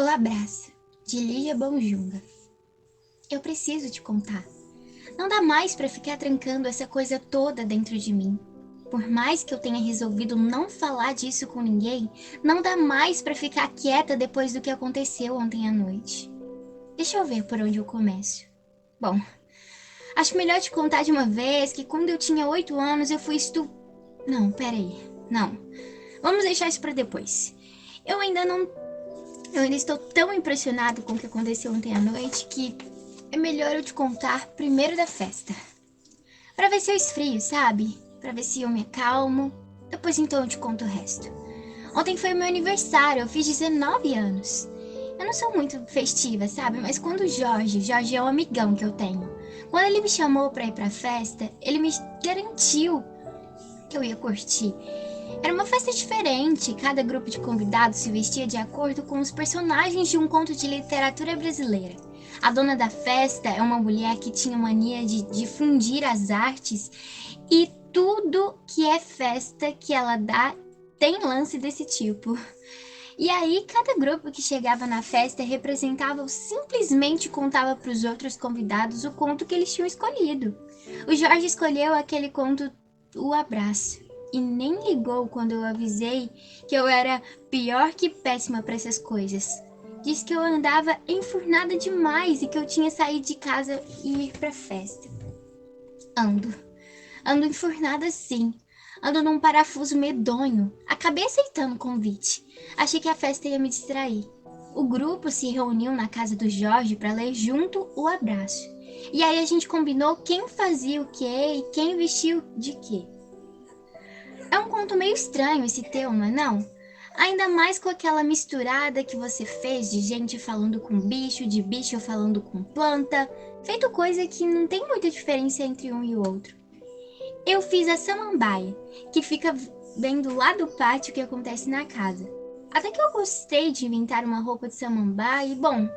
O Abraço, de Lígia Bonjunga. Eu preciso te contar. Não dá mais pra ficar trancando essa coisa toda dentro de mim. Por mais que eu tenha resolvido não falar disso com ninguém, não dá mais pra ficar quieta depois do que aconteceu ontem à noite. Deixa eu ver por onde eu começo. Bom, acho melhor te contar de uma vez que quando eu tinha 8 anos eu fui Não, peraí. Não. Vamos deixar isso pra depois. Eu ainda não Eu ainda estou tão impressionado com o que aconteceu ontem à noite que é melhor eu te contar primeiro da festa. Pra ver se eu esfrio, sabe? Pra ver se eu me acalmo. Depois então eu te conto o resto. Ontem foi o meu aniversário, eu fiz 19 anos. Eu não sou muito festiva, sabe? Mas quando o Jorge é um amigão que eu tenho. Quando ele me chamou pra ir pra festa, ele me garantiu que eu ia curtir. Era uma festa diferente, cada grupo de convidados se vestia de acordo com os personagens de um conto de literatura brasileira. A dona da festa é uma mulher que tinha mania de difundir as artes e tudo que é festa que ela dá tem lance desse tipo. E aí, cada grupo que chegava na festa representava ou simplesmente contava para os outros convidados o conto que eles tinham escolhido. O Jorge escolheu aquele conto O Abraço e nem ligou quando eu avisei que eu era pior que péssima para essas coisas. Disse que eu andava enfurnada demais e que eu tinha saído de casa e ir pra festa. Ando. Ando enfurnada sim. Ando num parafuso medonho. Acabei aceitando o convite. Achei que a festa ia me distrair. O grupo se reuniu na casa do Jorge para ler junto o abraço. E aí a gente combinou quem fazia o quê e quem vestiu de quê. É um conto meio estranho esse teu, não é não? Ainda mais com aquela misturada que você fez de gente falando com bicho, de bicho falando com planta, feito coisa que não tem muita diferença entre um e o outro. Eu fiz a samambaia, que fica vendo lá do pátio o que acontece na casa. Até que eu gostei de inventar uma roupa de samambaia e, bom,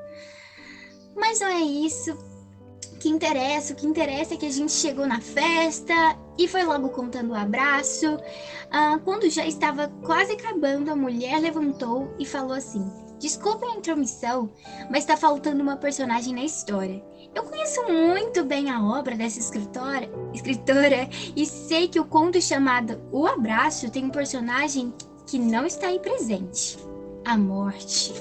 mas não é isso que interessa. O que interessa é que a gente chegou na festa e foi logo contando o abraço. Quando já estava quase acabando, a mulher levantou e falou assim: Desculpem a intromissão, mas está faltando uma personagem na história. Eu conheço muito bem a obra dessa escritora e sei que o conto chamado O Abraço tem um personagem que não está aí presente: a morte.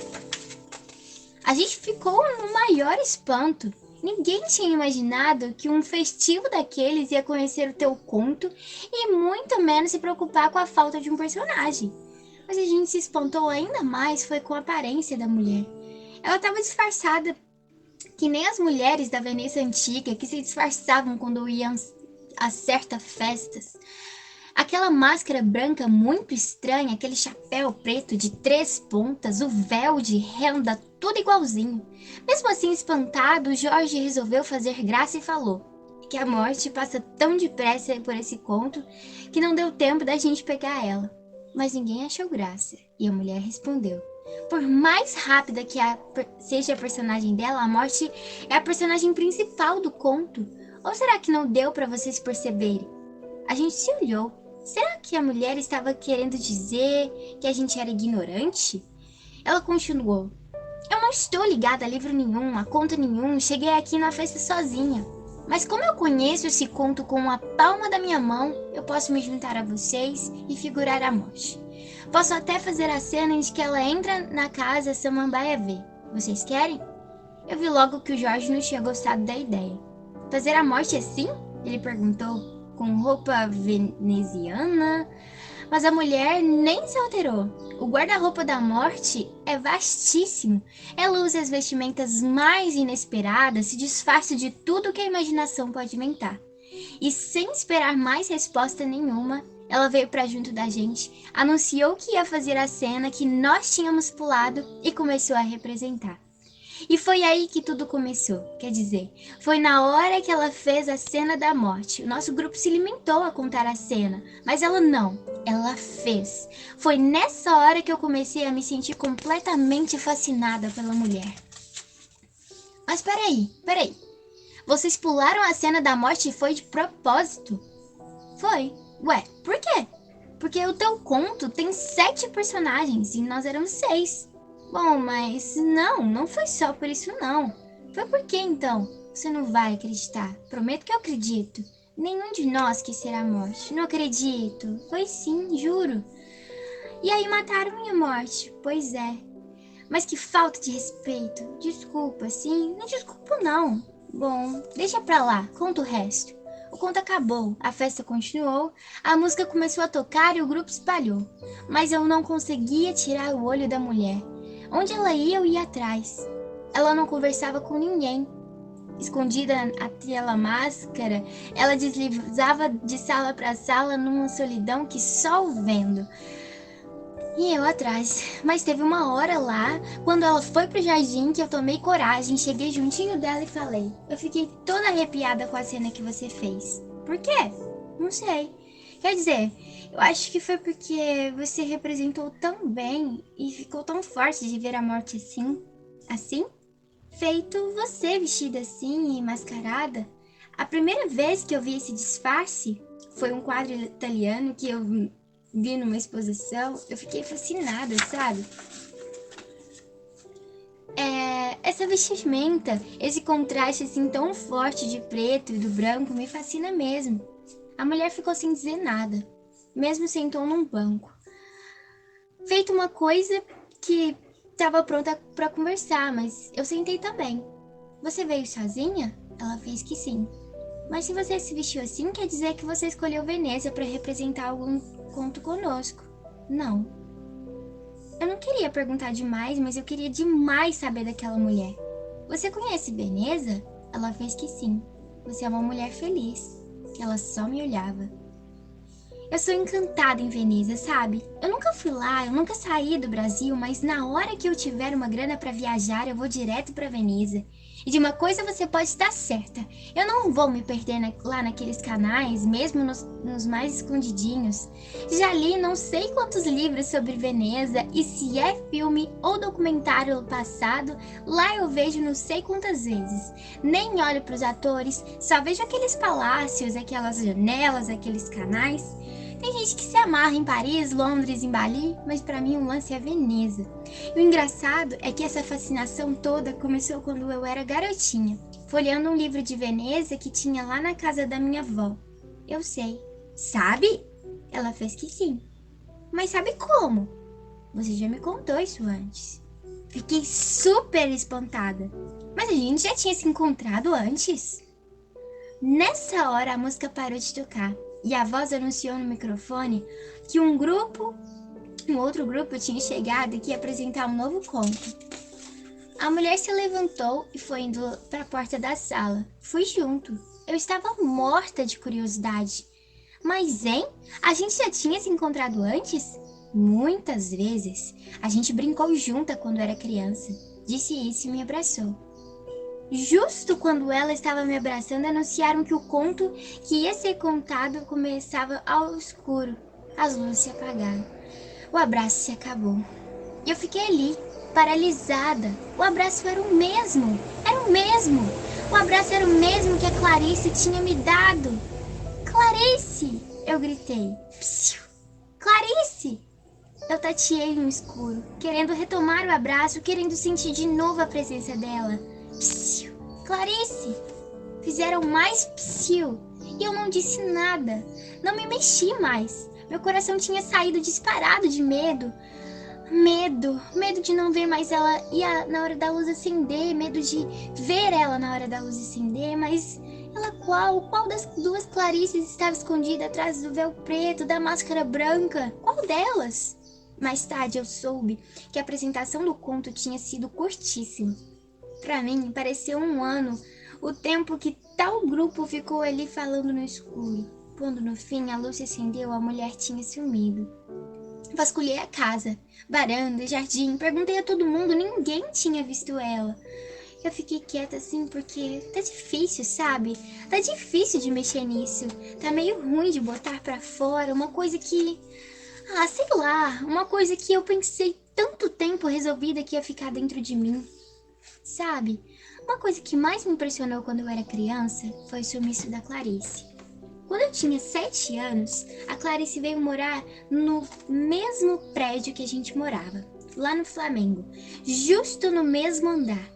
A gente ficou no maior espanto. Ninguém tinha imaginado que um festivo daqueles ia conhecer o teu conto e muito menos se preocupar com a falta de um personagem. Mas a gente se espantou ainda mais foi com a aparência da mulher. Ela estava disfarçada, que nem as mulheres da Veneza antiga que se disfarçavam quando iam a certas festas. Aquela máscara branca muito estranha, aquele chapéu preto de 3 pontas, o véu de renda, tudo igualzinho. Mesmo assim, espantado, Jorge resolveu fazer graça e falou que a morte passa tão depressa por esse conto que não deu tempo da gente pegar ela. Mas ninguém achou graça, e a mulher respondeu: Por mais rápida que seja a personagem dela, a morte é a personagem principal do conto. Ou será que não deu para vocês perceberem? A gente se olhou. Será que a mulher estava querendo dizer que a gente era ignorante? Ela continuou: Eu não estou ligada a livro nenhum, a conto nenhum, cheguei aqui na festa sozinha. Mas como eu conheço esse conto com a palma da minha mão, eu posso me juntar a vocês e figurar a morte. Posso até fazer a cena em que ela entra na casa Samambaia ver. Vocês querem? Eu vi logo que o Jorge não tinha gostado da ideia. Fazer a morte assim? Ele perguntou, com roupa veneziana. Mas a mulher nem se alterou. O guarda-roupa da morte é vastíssimo. Ela usa as vestimentas mais inesperadas, se disfarça de tudo que a imaginação pode inventar. E sem esperar mais resposta nenhuma, ela veio para junto da gente, anunciou que ia fazer a cena que nós tínhamos pulado e começou a representar. E foi aí que tudo começou. Quer dizer, foi na hora que ela fez a cena da morte. O nosso grupo se limitou a contar a cena, mas ela não. Ela fez. Foi nessa hora que eu comecei a me sentir completamente fascinada pela mulher. Mas peraí. Vocês pularam a cena da morte e foi de propósito? Foi. Ué, por quê? Porque o teu conto tem 7 personagens e nós éramos 6. Bom, mas não foi só por isso não. Foi por quê então? Você não vai acreditar. Prometo que eu acredito. Nenhum de nós quis ser a morte. Não acredito. Foi sim, juro. E aí mataram minha morte. Pois é. Mas que falta de respeito. Desculpa, sim. Não desculpo não. Bom, deixa pra lá. Conta o resto. O conto acabou, a festa continuou, a música começou a tocar e o grupo espalhou. Mas eu não conseguia tirar o olho da mulher. Onde ela ia, eu ia atrás. Ela não conversava com ninguém. Escondida naquela máscara, ela deslizava de sala para sala numa solidão que só o vendo. E eu atrás. Mas teve uma hora lá, quando ela foi pro jardim, que eu tomei coragem, cheguei juntinho dela e falei: Eu fiquei toda arrepiada com a cena que você fez. Por quê? Não sei. Quer dizer, eu acho que foi porque você representou tão bem e ficou tão forte de ver a morte assim. Assim? Feito você vestida assim e mascarada. A primeira vez que eu vi esse disfarce foi um quadro italiano que eu vi numa exposição. Eu fiquei fascinada, sabe? Essa vestimenta, esse contraste assim tão forte de preto e do branco me fascina mesmo. A mulher ficou sem dizer nada, mesmo sentou num banco. Feito uma coisa que estava pronta para conversar, mas eu sentei também. Você veio sozinha? Ela fez que sim. Mas se você se vestiu assim, quer dizer que você escolheu Veneza para representar algum conto conosco. Não. Eu não queria perguntar demais, mas eu queria demais saber daquela mulher. Você conhece Veneza? Ela fez que sim. Você é uma mulher feliz. Ela só me olhava. Eu sou encantada em Veneza, sabe? Eu nunca fui lá, eu nunca saí do Brasil, mas na hora que eu tiver uma grana para viajar, eu vou direto para Veneza. E de uma coisa você pode estar certa: eu não vou me perder lá naqueles canais, mesmo nos mais escondidinhos. Já li não sei quantos livros sobre Veneza, e se é filme ou documentário passado, lá eu vejo não sei quantas vezes. Nem olho para os atores, só vejo aqueles palácios, aquelas janelas, aqueles canais. Tem gente que se amarra em Paris, Londres, em Bali, mas para mim o lance é Veneza. E o engraçado é que essa fascinação toda começou quando eu era garotinha, folheando um livro de Veneza que tinha lá na casa da minha avó. Eu sei. Sabe? Ela fez que sim. Mas sabe como? Você já me contou isso antes. Fiquei super espantada. Mas a gente já tinha se encontrado antes. Nessa hora a música parou de tocar e a voz anunciou no microfone que um outro grupo tinha chegado e que ia apresentar um novo conto. A mulher se levantou e foi indo para a porta da sala. Fui junto. Eu estava morta de curiosidade. Mas, hein? A gente já tinha se encontrado antes? Muitas vezes. A gente brincou junta quando era criança. Disse isso e me abraçou. Justo quando ela estava me abraçando, anunciaram que o conto que ia ser contado começava ao escuro. As luzes se apagaram. O abraço se acabou. Eu fiquei ali, paralisada. O abraço era o mesmo. Era o mesmo. O abraço era o mesmo que a Clarice tinha me dado. Clarice! Eu gritei. Psiu! Clarice! Eu tateei no escuro, querendo retomar o abraço, querendo sentir de novo a presença dela. Psiu! Clarice! Fizeram mais psiu e eu não disse nada. Não me mexi mais. Meu coração tinha saído disparado de medo. Medo de não ver mais ela na hora da luz acender, medo de ver ela na hora da luz acender, mas ela qual das duas Clarices estava escondida atrás do véu preto, da máscara branca? Qual delas? Mais tarde eu soube que a apresentação do conto tinha sido curtíssima. Para mim, pareceu um ano, o tempo que tal grupo ficou ali falando no escuro. Quando no fim a luz se acendeu, a mulher tinha sumido. Vasculhei a casa, varanda, jardim, perguntei a todo mundo, ninguém tinha visto ela. Eu fiquei quieta assim porque tá difícil, sabe? Tá difícil de mexer nisso. Tá meio ruim de botar pra fora uma coisa que... sei lá, uma coisa que eu pensei tanto tempo resolvida que ia ficar dentro de mim. Sabe? Uma coisa que mais me impressionou quando eu era criança foi o sumiço da Clarice. Quando eu tinha 7 anos, a Clarice veio morar no mesmo prédio que a gente morava. lá no Flamengo, justo no mesmo andar.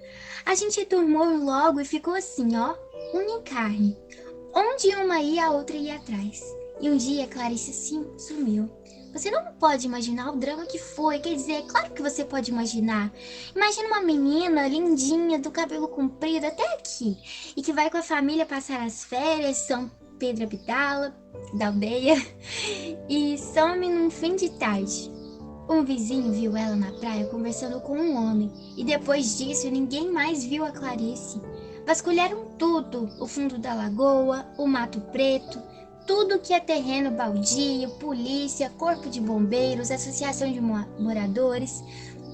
A gente turmou logo e ficou assim, ó, unha e carne. Onde uma ia, a outra ia atrás. E um dia Clarice sumiu. Você não pode imaginar o drama que foi. Quer dizer, é claro que você pode imaginar. Imagina uma menina lindinha, do cabelo comprido até aqui, e que vai com a família passar as férias, São Pedro Abdala, da aldeia, e some num fim de tarde. Um vizinho viu ela na praia conversando com um homem, e depois disso ninguém mais viu a Clarice. Vasculharam tudo, o fundo da lagoa, o mato preto, tudo que é terreno baldio, polícia, corpo de bombeiros, associação de moradores.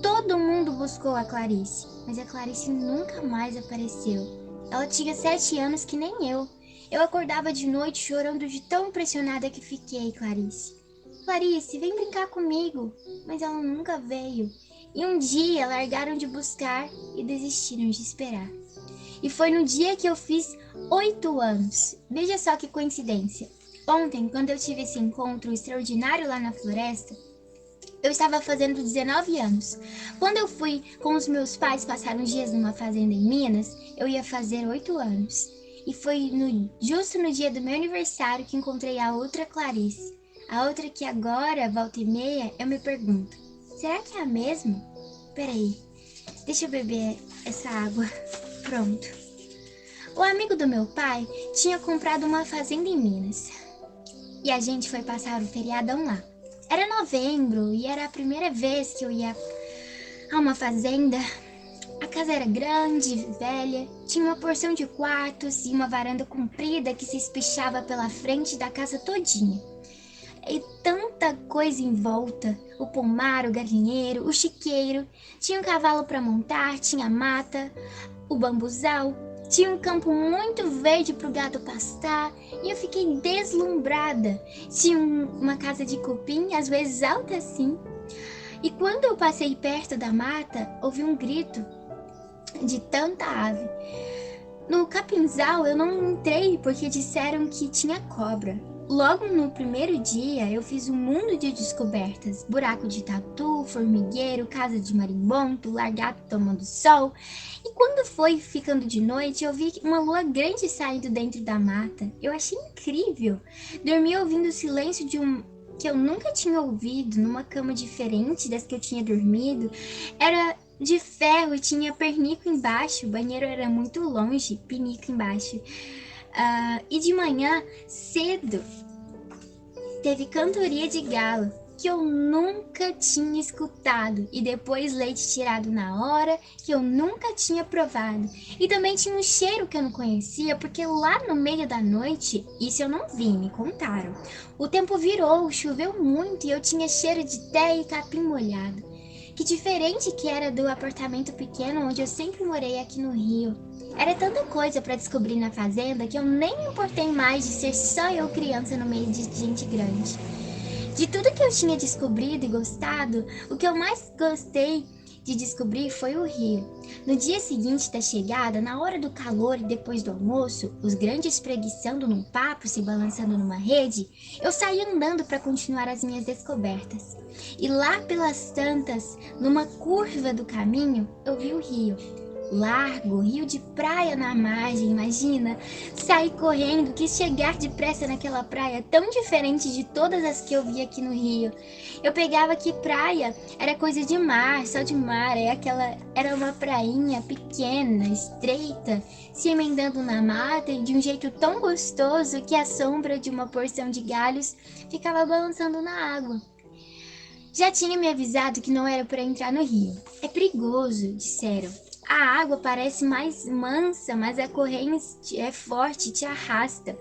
Todo mundo buscou a Clarice, mas a Clarice nunca mais apareceu. Ela tinha 7 anos que nem eu. Eu acordava de noite chorando de tão impressionada que fiquei, Clarice. Clarice, vem brincar comigo. Mas ela nunca veio. E um dia largaram de buscar e desistiram de esperar. E foi no dia que eu fiz 8 anos. Veja só que coincidência. Ontem, quando eu tive esse encontro extraordinário lá na floresta, eu estava fazendo 19 anos. Quando eu fui com os meus pais passar uns dias numa fazenda em Minas, eu ia fazer 8 anos. E foi justo no dia do meu aniversário que encontrei a outra Clarice. A outra que agora, volta e meia, eu me pergunto, será que é a mesma? Peraí, deixa eu beber essa água. Pronto. O amigo do meu pai tinha comprado uma fazenda em Minas. E a gente foi passar o feriadão lá. Era novembro e era a primeira vez que eu ia a uma fazenda. A casa era grande, velha, tinha uma porção de quartos e uma varanda comprida que se espichava pela frente da casa todinha. E tanta coisa em volta, o pomar, o galinheiro, o chiqueiro, tinha um cavalo para montar, tinha mata, o bambuzal, tinha um campo muito verde para o gado pastar e eu fiquei deslumbrada. Tinha uma casa de cupim, às vezes alta assim. E quando eu passei perto da mata, ouvi um grito de tanta ave. No capinzal eu não entrei porque disseram que tinha cobra. Logo no primeiro dia eu fiz um mundo de descobertas. Buraco de tatu, formigueiro, casa de marimbondo, largato tomando sol. E quando foi ficando de noite eu vi uma lua grande saindo dentro da mata. Eu achei incrível. Dormi ouvindo o silêncio que eu nunca tinha ouvido numa cama diferente das que eu tinha dormido. Era de ferro e tinha pernico embaixo, o banheiro era muito longe, pinico embaixo. E de manhã, cedo, teve cantoria de galo, que eu nunca tinha escutado, e depois leite tirado na hora, que eu nunca tinha provado. E também tinha um cheiro que eu não conhecia, porque lá no meio da noite, isso eu não vi, me contaram. O tempo virou, choveu muito e eu tinha cheiro de terra e capim molhado. Que diferente que era do apartamento pequeno onde eu sempre morei aqui no Rio. Era tanta coisa para descobrir na fazenda que eu nem me importei mais de ser só eu criança no meio de gente grande. De tudo que eu tinha descobrido e gostado, o que eu mais gostei de descobrir foi o rio. No dia seguinte da chegada, na hora do calor e depois do almoço, os grandes preguiçando num papo, se balançando numa rede, eu saí andando para continuar as minhas descobertas. E lá pelas tantas, numa curva do caminho, eu vi o rio. Largo, rio de praia na margem, imagina? Saí correndo, quis chegar depressa naquela praia tão diferente de todas as que eu vi aqui no Rio. Eu pegava que praia era coisa de mar, só de mar, era uma prainha pequena, estreita, se emendando na mata e de um jeito tão gostoso que a sombra de uma porção de galhos ficava balançando na água. Já tinha me avisado que não era para entrar no rio. É perigoso, disseram. A água parece mais mansa, mas a corrente é forte, te arrasta.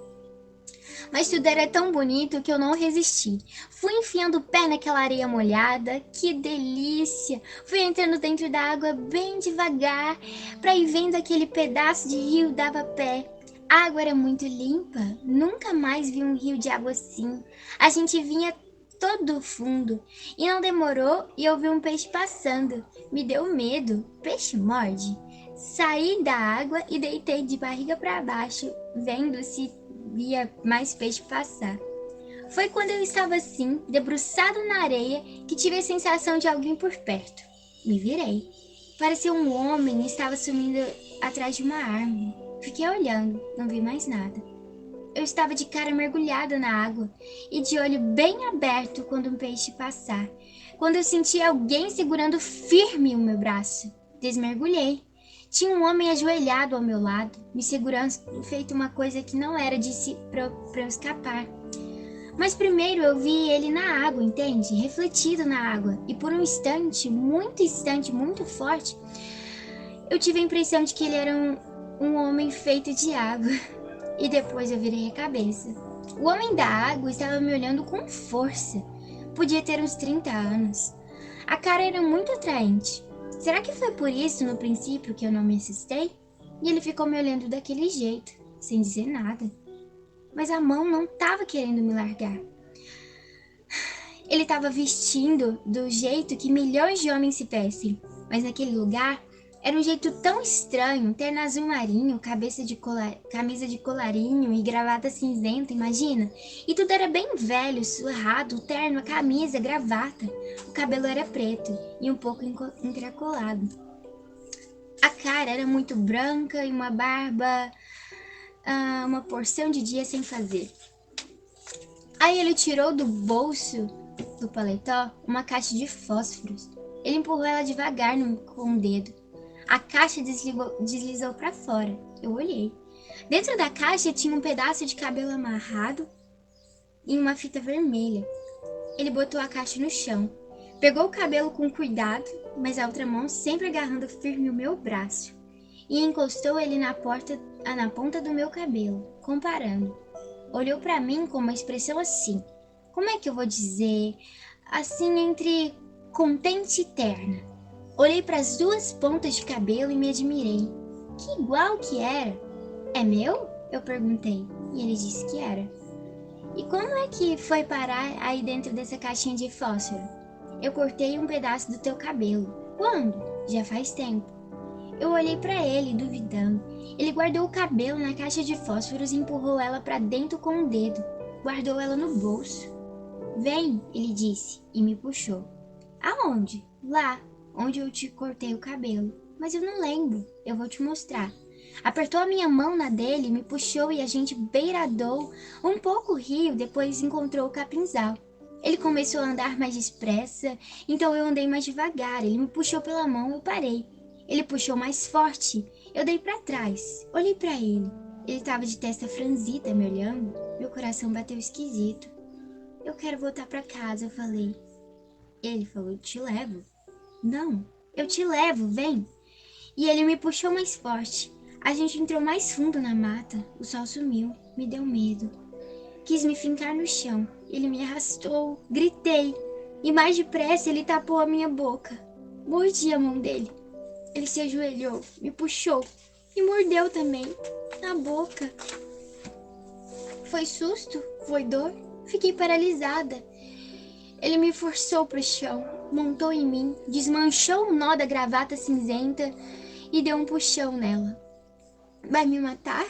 Mas tudo era tão bonito que eu não resisti. Fui enfiando o pé naquela areia molhada, que delícia! Fui entrando dentro da água bem devagar, para ir vendo aquele pedaço de rio dava pé. A água era muito limpa, nunca mais vi um rio de água assim. A gente vinha todo fundo. E não demorou e eu vi um peixe passando. Me deu medo. Peixe morde? Saí da água e deitei de barriga para baixo, vendo se via mais peixe passar. Foi quando eu estava assim, debruçado na areia, que tive a sensação de alguém por perto. Me virei. Parecia um homem e estava sumindo atrás de uma árvore. Fiquei olhando, não vi mais nada. Eu estava de cara mergulhada na água e de olho bem aberto quando um peixe passar. Quando eu senti alguém segurando firme o meu braço, desmergulhei. Tinha um homem ajoelhado ao meu lado, me segurando, feito uma coisa que não era de si para eu escapar. Mas primeiro eu vi ele na água, entende? Refletido na água. E por um instante, muito forte, eu tive a impressão de que ele era um homem feito de água. E depois eu virei a cabeça. O homem da água estava me olhando com força. Podia ter uns 30 anos. A cara era muito atraente. Será que foi por isso, no princípio, que eu não me assustei? E ele ficou me olhando daquele jeito, sem dizer nada. Mas a mão não estava querendo me largar. Ele estava vestindo do jeito que milhões de homens se vestem, mas naquele lugar era um jeito tão estranho, terno azul marinho, camisa de colarinho e gravata cinzenta, imagina? E tudo era bem velho, surrado, o terno, a camisa, a gravata. O cabelo era preto e um pouco encaracolado. A cara era muito branca e uma barba, uma porção de dia sem fazer. Aí ele tirou do bolso do paletó uma caixa de fósforos. Ele empurrou ela devagar com o dedo. A caixa deslizou para fora. Eu olhei. Dentro da caixa tinha um pedaço de cabelo amarrado em uma fita vermelha. Ele botou a caixa no chão. Pegou o cabelo com cuidado, mas a outra mão sempre agarrando firme o meu braço. E encostou ele na ponta do meu cabelo, comparando. Olhou para mim com uma expressão assim. Como é que eu vou dizer? Assim, entre contente e terna. Olhei para as duas pontas de cabelo e me admirei. Que igual que era. É meu? Eu perguntei. E ele disse que era. E como é que foi parar aí dentro dessa caixinha de fósforo? Eu cortei um pedaço do teu cabelo. Quando? Já faz tempo. Eu olhei para ele, duvidando. Ele guardou o cabelo na caixa de fósforos e empurrou ela para dentro com o dedo. Guardou ela no bolso. Vem, ele disse, e me puxou. Aonde? Lá, onde eu te cortei o cabelo. Mas eu não lembro, eu vou te mostrar. Apertou a minha mão na dele, me puxou e a gente beiradou. Um pouco riu, depois encontrou o capinzal. Ele começou a andar mais depressa, então eu andei mais devagar. Ele me puxou pela mão, eu parei. Ele puxou mais forte. Eu dei para trás. Olhei para ele. Ele estava de testa franzida, me olhando. Meu coração bateu esquisito. Eu quero voltar para casa, eu falei. Ele falou, te levo. Não, eu te levo, vem. E ele me puxou mais forte. A gente entrou mais fundo na mata. O sol sumiu, me deu medo. Quis me fincar no chão. Ele me arrastou, gritei. E mais depressa ele tapou a minha boca. Mordi a mão dele. Ele se ajoelhou, me puxou e mordeu também, na boca. Foi susto, foi dor, fiquei paralisada. Ele me forçou para o chão, montou em mim, desmanchou o nó da gravata cinzenta e deu um puxão nela. Vai me matar?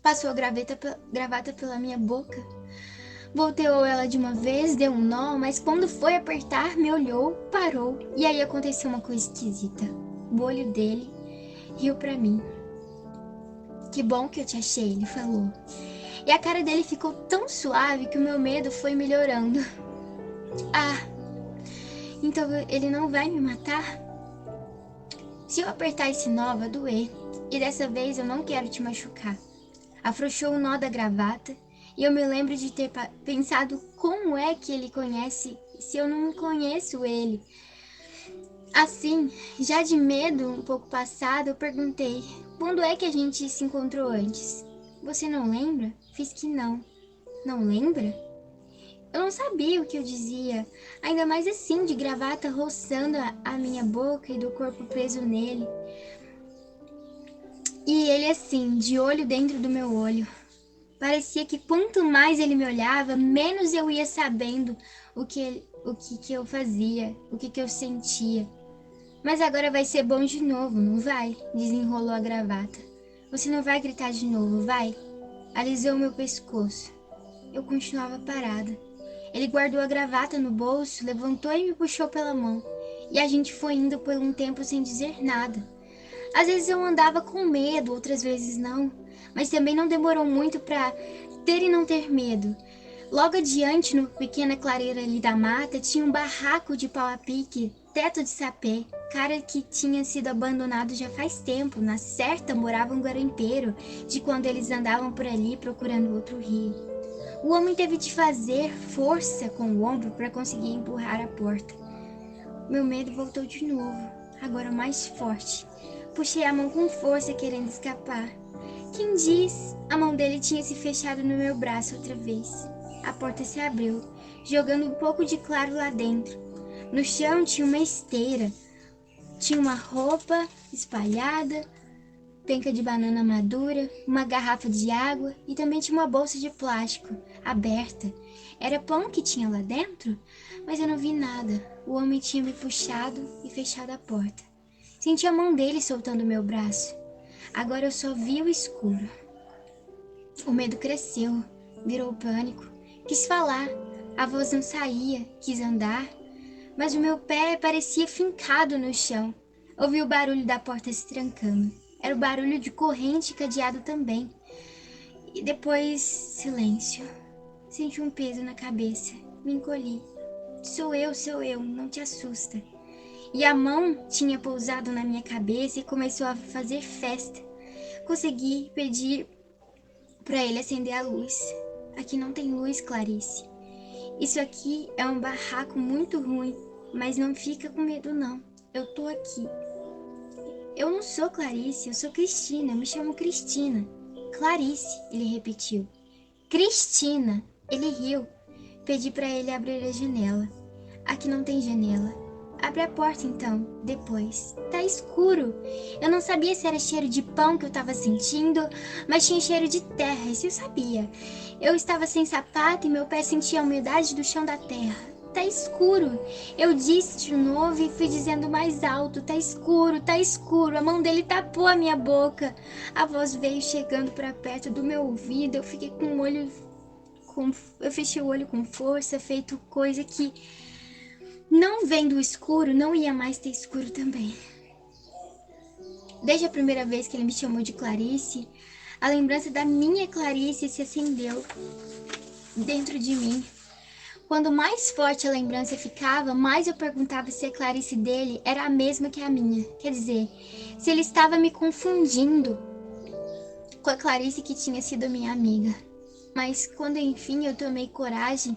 Passou a gravata pela minha boca. Volteou ela de uma vez, deu um nó, mas quando foi apertar, me olhou, parou. E aí aconteceu uma coisa esquisita. O olho dele riu pra mim. Que bom que eu te achei, ele falou. E a cara dele ficou tão suave que o meu medo foi melhorando. Ah, então ele não vai me matar? Se eu apertar esse nó, vai doer. E dessa vez eu não quero te machucar. Afrouxou o nó da gravata e eu me lembro de ter pensado como é que ele conhece se eu não conheço ele. Assim, já de medo um pouco passado, eu perguntei, quando é que a gente se encontrou antes? Você não lembra? Fiz que não. Não lembra? Eu não sabia o que eu dizia, ainda mais assim, de gravata roçando a minha boca e do corpo preso nele. E ele assim, de olho dentro do meu olho. Parecia que quanto mais ele me olhava, menos eu ia sabendo o que eu fazia, o que eu sentia. Mas agora vai ser bom de novo, não vai? Desenrolou a gravata. Você não vai gritar de novo, vai? Alisou meu pescoço. Eu continuava parada. Ele guardou a gravata no bolso, levantou e me puxou pela mão. E a gente foi indo por um tempo sem dizer nada. Às vezes eu andava com medo, outras vezes não. Mas também não demorou muito para ter e não ter medo. Logo adiante, numa pequena clareira ali da mata, tinha um barraco de pau a pique, teto de sapê, cara que tinha sido abandonado já faz tempo. Na certa morava um garimpeiro, de quando eles andavam por ali procurando outro rio. O homem teve de fazer força com o ombro para conseguir empurrar a porta. Meu medo voltou de novo, agora mais forte. Puxei a mão com força, querendo escapar. Quem diz? A mão dele tinha se fechado no meu braço outra vez. A porta se abriu, jogando um pouco de claro lá dentro. No chão tinha uma esteira, tinha uma roupa espalhada, penca de banana madura, uma garrafa de água e também tinha uma bolsa de plástico aberta. Era pão que tinha lá dentro? Mas eu não vi nada. O homem tinha me puxado e fechado a porta. Senti a mão dele soltando meu braço. Agora eu só vi o escuro. O medo cresceu, virou pânico. Quis falar, a voz não saía, quis andar, mas o meu pé parecia fincado no chão. Ouvi o barulho da porta se trancando. Era o barulho de corrente cadeado também. E depois, silêncio. Senti um peso na cabeça. Me encolhi. Sou eu, não te assusta. E a mão tinha pousado na minha cabeça e começou a fazer festa. Consegui pedir para ele acender a luz. Aqui não tem luz, Clarice. Isso aqui é um barraco muito ruim, mas não fica com medo não. Eu tô aqui. Eu não sou Clarice, eu sou Cristina, eu me chamo Cristina. Clarice, ele repetiu. Cristina, ele riu. Pedi para ele abrir a janela. Aqui não tem janela. Abre a porta então, depois. Tá escuro. Eu não sabia se era cheiro de pão que eu tava sentindo, mas tinha cheiro de terra, isso eu sabia. Eu estava sem sapato e meu pé sentia a umidade do chão da terra. Tá escuro. Eu disse de novo e fui dizendo mais alto. Tá escuro, tá escuro. A mão dele tapou a minha boca. A voz veio chegando para perto do meu ouvido. Eu fiquei com o olho... Eu fechei o olho com força, feito coisa que... Não vendo o escuro, não ia mais ter escuro também. Desde a primeira vez que ele me chamou de Clarice, a lembrança da minha Clarice se acendeu dentro de mim. Quando mais forte a lembrança ficava, mais eu perguntava se a Clarice dele era a mesma que a minha. Quer dizer, se ele estava me confundindo com a Clarice que tinha sido minha amiga. Mas quando enfim eu tomei coragem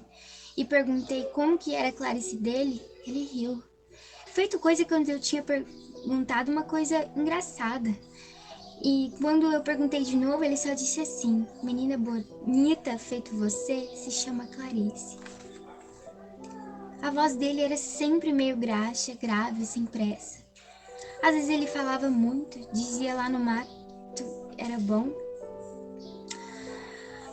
e perguntei como que era a Clarice dele, ele riu. Feito coisa quando eu tinha perguntado uma coisa engraçada. E quando eu perguntei de novo, ele só disse assim: menina bonita feito você se chama Clarice. A voz dele era sempre meio graxa, grave, sem pressa. Às vezes ele falava muito, dizia lá no mato era bom.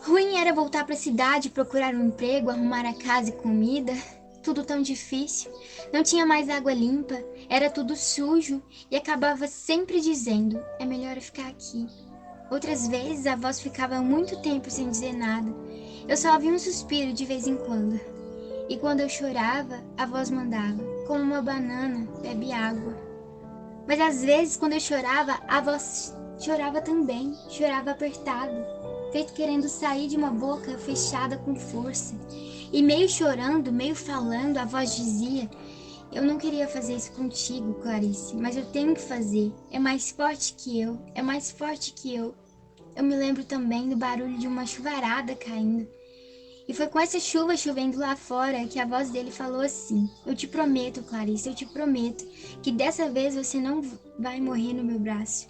Ruim era voltar para a cidade, procurar um emprego, arrumar a casa e comida. Tudo tão difícil. Não tinha mais água limpa, era tudo sujo e acabava sempre dizendo: é melhor eu ficar aqui. Outras vezes a voz ficava muito tempo sem dizer nada. Eu só ouvia um suspiro de vez em quando. E quando eu chorava, a voz mandava: como uma banana, bebe água. Mas às vezes quando eu chorava, a voz chorava também, chorava apertado, feito querendo sair de uma boca fechada com força. E meio chorando, meio falando, a voz dizia: eu não queria fazer isso contigo, Clarice, mas eu tenho que fazer. É mais forte que eu, é mais forte que eu. Eu me lembro também do barulho de uma chuvarada caindo. E foi com essa chuva chovendo lá fora que a voz dele falou assim: eu te prometo, Clarice, eu te prometo que dessa vez você não vai morrer no meu braço.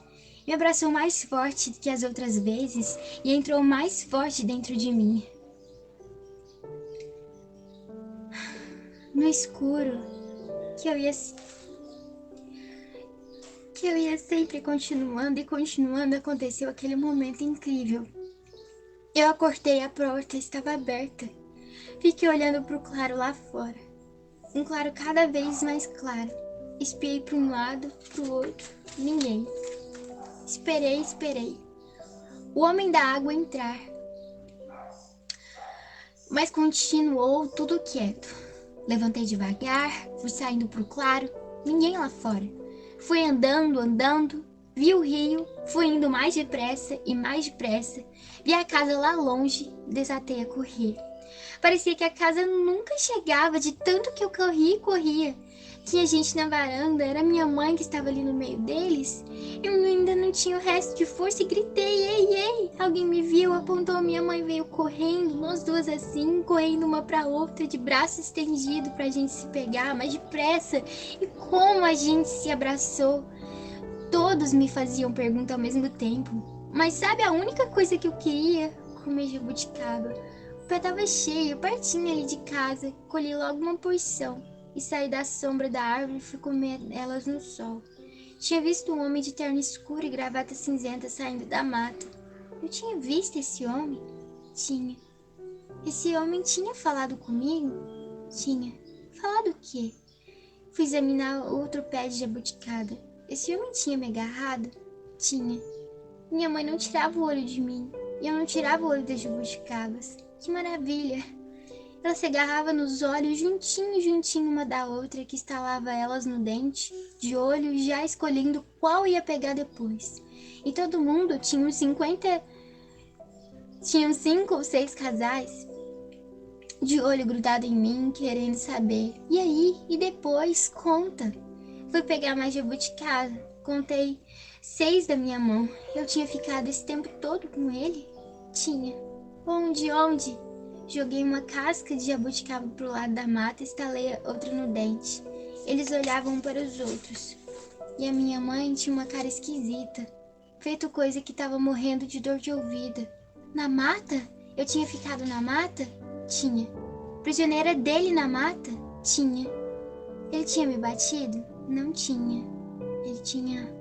Me abraçou mais forte que as outras vezes e entrou mais forte dentro de mim. No escuro, que eu ia sempre continuando e continuando, aconteceu aquele momento incrível. Eu acordei, a porta estava aberta. Fiquei olhando para o claro lá fora. Um claro cada vez mais claro. Espiei para um lado, para o outro. Ninguém. Esperei. O homem da água entrar. Mas continuou tudo quieto. Levantei devagar, fui saindo pro claro, ninguém lá fora. Fui andando, andando, vi o rio, fui indo mais depressa e mais depressa. Vi a casa lá longe, desatei a correr. Parecia que a casa nunca chegava de tanto que eu corria e corria. Tinha gente na varanda, era minha mãe que estava ali no meio deles. Eu ainda não tinha o resto de força e gritei, ei, ei! Alguém me viu, apontou, minha mãe veio correndo, nós duas assim, correndo uma pra outra, de braço estendido pra gente se pegar, mas depressa. E como a gente se abraçou. Todos me faziam pergunta ao mesmo tempo. Mas sabe a única coisa que eu queria? Comer jabuticaba. O pé tava cheio, pertinho ali de casa. Colhi logo uma porção e saí da sombra da árvore e fui comer elas no sol. Tinha visto um homem de terno escuro e gravata cinzenta saindo da mata. Eu tinha visto esse homem? Tinha. Esse homem tinha falado comigo? Tinha. Falado o quê? Fui examinar outro pé de jabuticaba. Esse homem tinha me agarrado? Tinha. Minha mãe não tirava o olho de mim, e eu não tirava o olho das jabuticabas. Que maravilha! Ela se agarrava nos olhos juntinho, juntinho uma da outra, que estalava elas no dente, de olho, já escolhendo qual ia pegar depois. E todo mundo tinha uns 50... Tinham 5 ou 6 casais de olho grudado em mim, querendo saber. E aí? E depois? Conta. Fui pegar mais jabuticaba. Contei 6 da minha mão. Eu tinha ficado esse tempo todo com ele? Tinha. Onde? Onde? Joguei uma casca de jabuticaba pro lado da mata e estalei outra no dente. Eles olhavam um para os outros. E a minha mãe tinha uma cara esquisita. Feito coisa que tava morrendo de dor de ouvido. Na mata? Eu tinha ficado na mata? Tinha. Prisioneira dele na mata? Tinha. Ele tinha me batido? Não tinha. Ele tinha...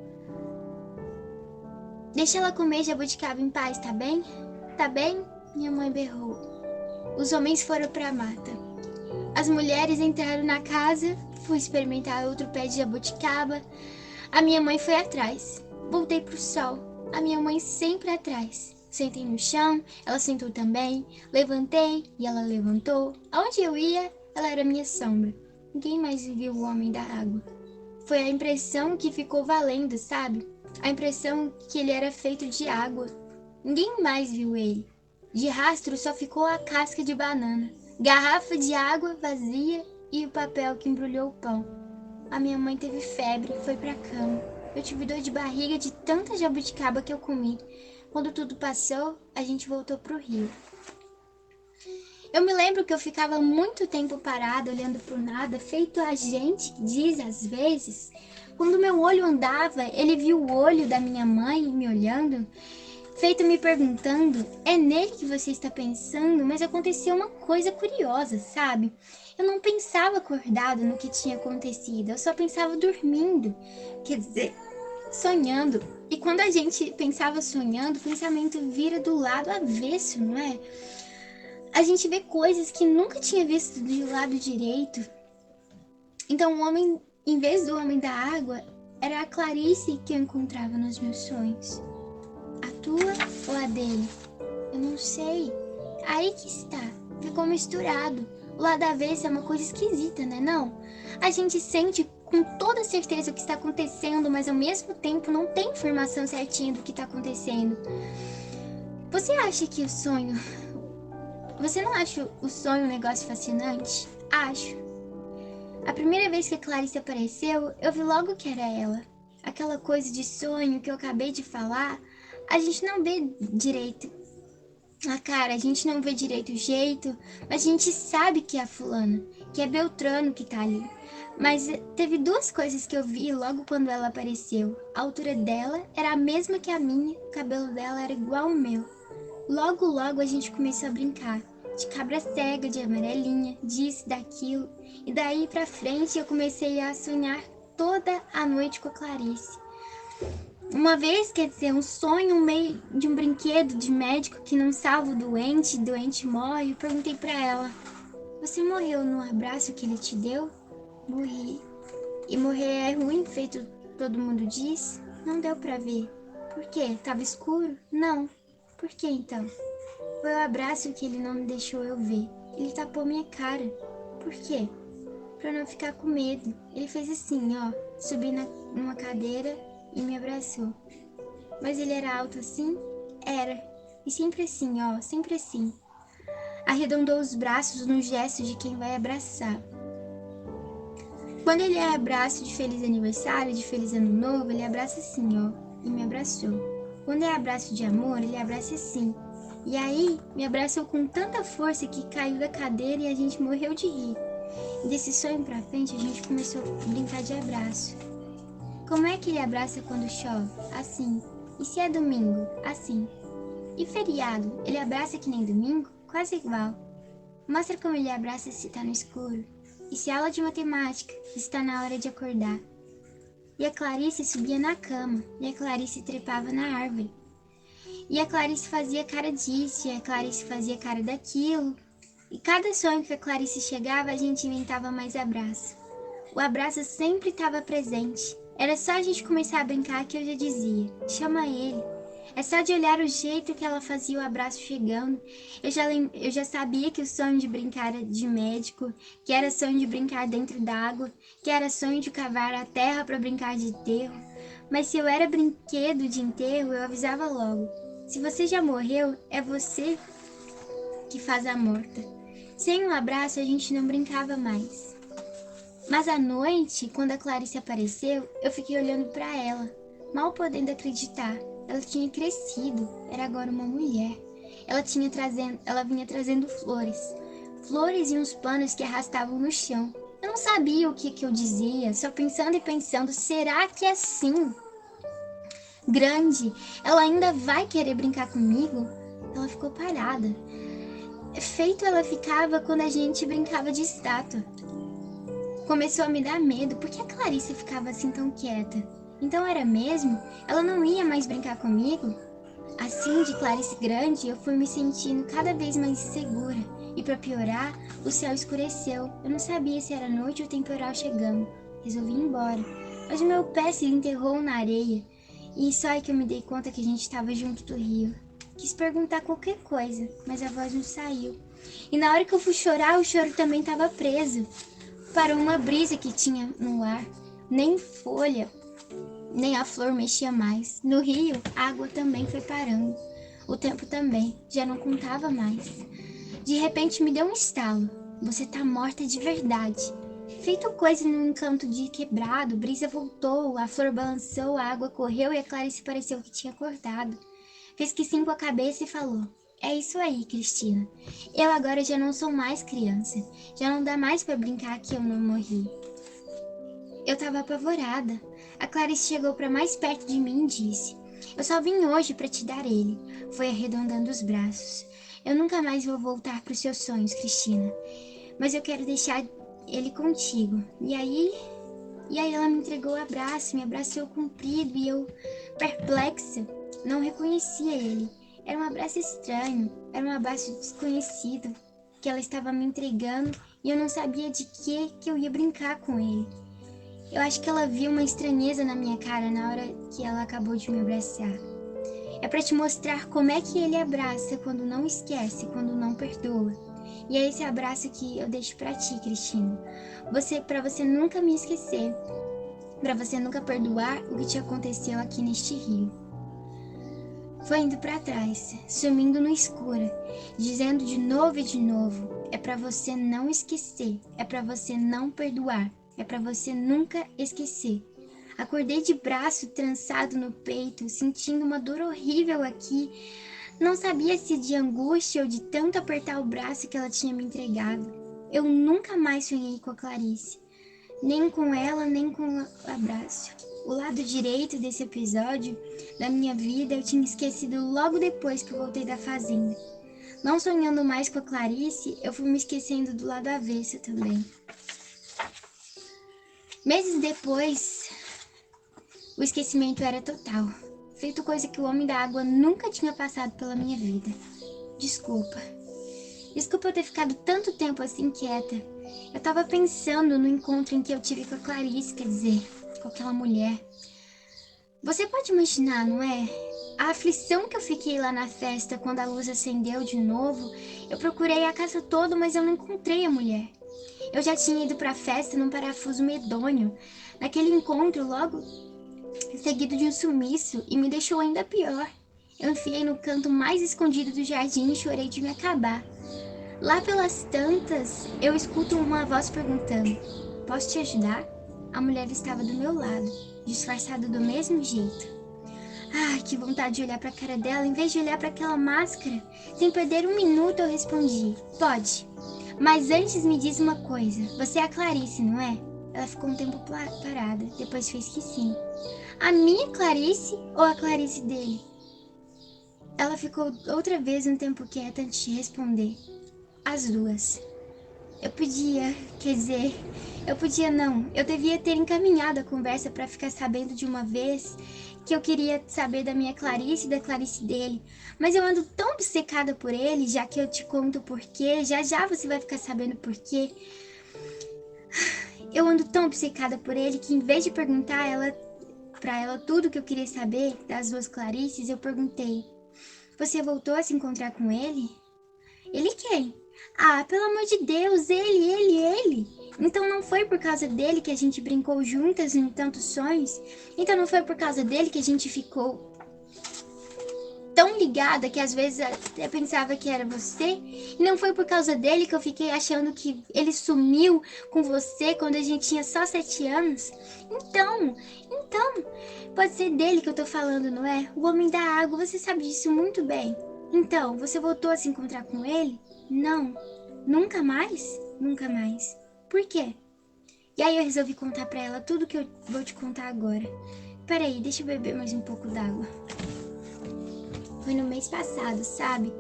Deixa ela comer jabuticaba em paz, tá bem? Tá bem? Minha mãe berrou. Os homens foram pra mata. As mulheres entraram na casa. Fui experimentar outro pé de jabuticaba. A minha mãe foi atrás. Voltei pro sol. A minha mãe sempre atrás. Sentei no chão, ela sentou também. Levantei e ela levantou. Aonde eu ia, ela era minha sombra. Ninguém mais viu o homem da água. Foi a impressão que ficou valendo, sabe? A impressão que ele era feito de água. Ninguém mais viu ele. De rastro só ficou a casca de banana, garrafa de água vazia e o papel que embrulhou o pão. A minha mãe teve febre, foi pra cama. Eu tive dor de barriga de tanta jabuticaba que eu comi. Quando tudo passou, a gente voltou pro rio. Eu me lembro que eu ficava muito tempo parada olhando pro nada, feito a gente diz às vezes. Quando meu olho andava, ele viu o olho da minha mãe me olhando, feito me perguntando, é nele que você está pensando? Mas aconteceu uma coisa curiosa, sabe? Eu não pensava acordada no que tinha acontecido, eu só pensava dormindo. Quer dizer, sonhando. E quando a gente pensava sonhando, o pensamento vira do lado avesso, não é? A gente vê coisas que nunca tinha visto do lado direito. Então o homem, em vez do homem da água, era a Clarice que eu encontrava nos meus sonhos. A tua ou a dele? Eu não sei. Aí que está. Ficou misturado. O lado avesso é uma coisa esquisita, né não? A gente sente com toda certeza o que está acontecendo, mas ao mesmo tempo não tem informação certinha do que está acontecendo. Você acha que o sonho... Você não acha o sonho um negócio fascinante? Acho. A primeira vez que a Clarice apareceu, eu vi logo que era ela. Aquela coisa de sonho que eu acabei de falar, a gente não vê direito a cara, a gente não vê direito o jeito, mas a gente sabe que é a fulana, que é Beltrano que tá ali. Mas teve 2 coisas que eu vi logo quando ela apareceu. A altura dela era a mesma que a minha, o cabelo dela era igual ao meu. Logo, logo a gente começou a brincar. De cabra cega, de amarelinha, disso, daquilo. E daí pra frente eu comecei a sonhar toda a noite com a Clarice. Uma vez, quer dizer, um sonho no meio de um brinquedo de médico que não salva o doente morre. Eu perguntei pra ela, você morreu no abraço que ele te deu? Morri. E morrer é ruim, feito todo mundo diz? Não deu pra ver. Por quê? Tava escuro? Não. Por que então? Foi o abraço que ele não me deixou eu ver. ele tapou minha cara. Por quê? Pra eu não ficar com medo. Ele fez assim, ó, subi numa cadeira e me abraçou. Mas ele era alto assim? Era. E sempre assim, ó, sempre assim. Arredondou os braços no gesto de quem vai abraçar. Quando ele abraça de feliz aniversário, de feliz ano novo, ele abraça assim, ó, e me abraçou. Quando é abraço de amor, ele abraça assim. E aí, me abraçou com tanta força que caiu da cadeira e a gente morreu de rir. E desse sonho pra frente, a gente começou a brincar de abraço. Como é que ele abraça quando chove? Assim. E se é domingo? Assim. E feriado? Ele abraça que nem domingo? Quase igual. Mostra como ele abraça se tá no escuro. E se aula de matemática? Está na hora de acordar. E a Clarice subia na cama. E a Clarice trepava na árvore. E a Clarice fazia cara disso. E a Clarice fazia cara daquilo. E cada sonho que a Clarice chegava, a gente inventava mais abraço. O abraço sempre estava presente. Era só a gente começar a brincar que eu já dizia: chama ele. É só de olhar o jeito que ela fazia o abraço chegando. Eu já sabia que o sonho de brincar era de médico, que era sonho de brincar dentro d'água, que era sonho de cavar a terra para brincar de enterro. Mas se eu era brinquedo de enterro, eu avisava logo: se você já morreu, é você que faz a morta. Sem um abraço, a gente não brincava mais. Mas à noite, quando a Clarice apareceu, eu fiquei olhando para ela, mal podendo acreditar. Ela tinha crescido, era agora uma mulher. Ela vinha trazendo flores e uns panos que arrastavam no chão. Eu não sabia o que eu dizia, só pensando e pensando, será que é assim? Grande, ela ainda vai querer brincar comigo? Ela ficou parada. Feito ela ficava quando a gente brincava de estátua. Começou a me dar medo, porque a Clarice ficava assim tão quieta. Então era mesmo? Ela não ia mais brincar comigo? Assim, de Clarice grande, eu fui me sentindo cada vez mais insegura. E para piorar, o céu escureceu. Eu não sabia se era noite ou temporal chegando. Resolvi ir embora. Mas o meu pé se enterrou na areia. E só aí que eu me dei conta que a gente estava junto do rio. Quis perguntar qualquer coisa, mas a voz não saiu. E na hora que eu fui chorar, o choro também estava preso. Parou uma brisa que tinha no ar. Nem folha, nem a flor mexia mais. No rio, a água também foi parando. O tempo também, já não contava mais. De repente me deu um estalo. Você tá morta de verdade. Feito coisa num encanto de quebrado, brisa voltou, a flor balançou, a água correu e a Clarice pareceu que tinha acordado. Fez que sim com a cabeça e falou: é isso aí, Cristina. Eu agora já não sou mais criança. Já não dá mais pra brincar que eu não morri. Eu tava apavorada. A Clarice chegou pra mais perto de mim e disse: eu só vim hoje pra te dar ele. Foi arredondando os braços. Eu nunca mais vou voltar pros seus sonhos, Cristina. Mas eu quero deixar ele contigo. E aí ela me entregou o abraço, me abraçou comprido e eu, perplexa, não reconhecia ele. Era um abraço estranho, era um abraço desconhecido que ela estava me entregando e eu não sabia de que eu ia brincar com ele. Eu acho que ela viu uma estranheza na minha cara na hora que ela acabou de me abraçar. É para te mostrar como é que ele abraça quando não esquece, quando não perdoa. E é esse abraço que eu deixo para ti, Cristina. Para você nunca me esquecer, para você nunca perdoar o que te aconteceu aqui neste rio. Foi indo para trás, sumindo no escuro, dizendo de novo e de novo: é para você não esquecer, é para você não perdoar, é para você nunca esquecer. Acordei de braço trançado no peito, sentindo uma dor horrível aqui. Não sabia se de angústia ou de tanto apertar o braço que ela tinha me entregado. Eu nunca mais sonhei com a Clarice, nem com ela, nem com o abraço. O lado direito desse episódio da minha vida eu tinha esquecido logo depois que eu voltei da fazenda. Não sonhando mais com a Clarice, eu fui me esquecendo do lado avesso também. Meses depois, o esquecimento era total. Feito coisa que o homem da água nunca tinha passado pela minha vida. Desculpa. Desculpa eu ter ficado tanto tempo assim quieta. Eu tava pensando no encontro em que eu tive com a Clarice, quer dizer, com aquela mulher. Você pode imaginar, não é? a aflição que eu fiquei lá na festa quando a luz acendeu de novo. Eu procurei a casa toda, mas eu não encontrei a mulher. Eu já tinha ido pra festa num parafuso medonho. Naquele encontro, logo seguido de um sumiço, e me deixou ainda pior. Eu enfiei no canto mais escondido do jardim e chorei de me acabar. Lá pelas tantas, eu escuto uma voz perguntando: posso te ajudar? A mulher estava do meu lado, disfarçada do mesmo jeito. Ai, que vontade de olhar para a cara dela em vez de olhar para aquela máscara. Sem perder um minuto, eu respondi: pode. Mas antes me diz uma coisa: você é a Clarice, não é? Ela ficou um tempo parada, depois fez que sim. A minha Clarice ou a Clarice dele? Ela ficou outra vez um tempo quieta antes de responder: as duas. Eu podia não. Eu devia ter encaminhado a conversa para ficar sabendo de uma vez que eu queria saber da minha Clarice e da Clarice dele. Mas eu ando tão obcecada por ele, já que eu te conto o porquê, já já você vai ficar sabendo o porquê. Eu ando tão obcecada por ele que em vez de perguntar pra ela tudo que eu queria saber das duas Clarices, eu perguntei: você voltou a se encontrar com ele? Ele quem? Ah, pelo amor de Deus, ele. Então não foi por causa dele que a gente brincou juntas em tantos sonhos? Então não foi por causa dele que a gente ficou tão ligada que às vezes até pensava que era você? E não foi por causa dele que eu fiquei achando que ele sumiu com você quando a gente tinha só 7 anos? Então, pode ser dele que eu tô falando, não é? O homem da água, você sabe disso muito bem. Então, você voltou a se encontrar com ele? Não. Nunca mais? Nunca mais. Por quê? E aí eu resolvi contar pra ela tudo que eu vou te contar agora. Peraí, deixa eu beber mais um pouco d'água. Foi no mês passado, sabe?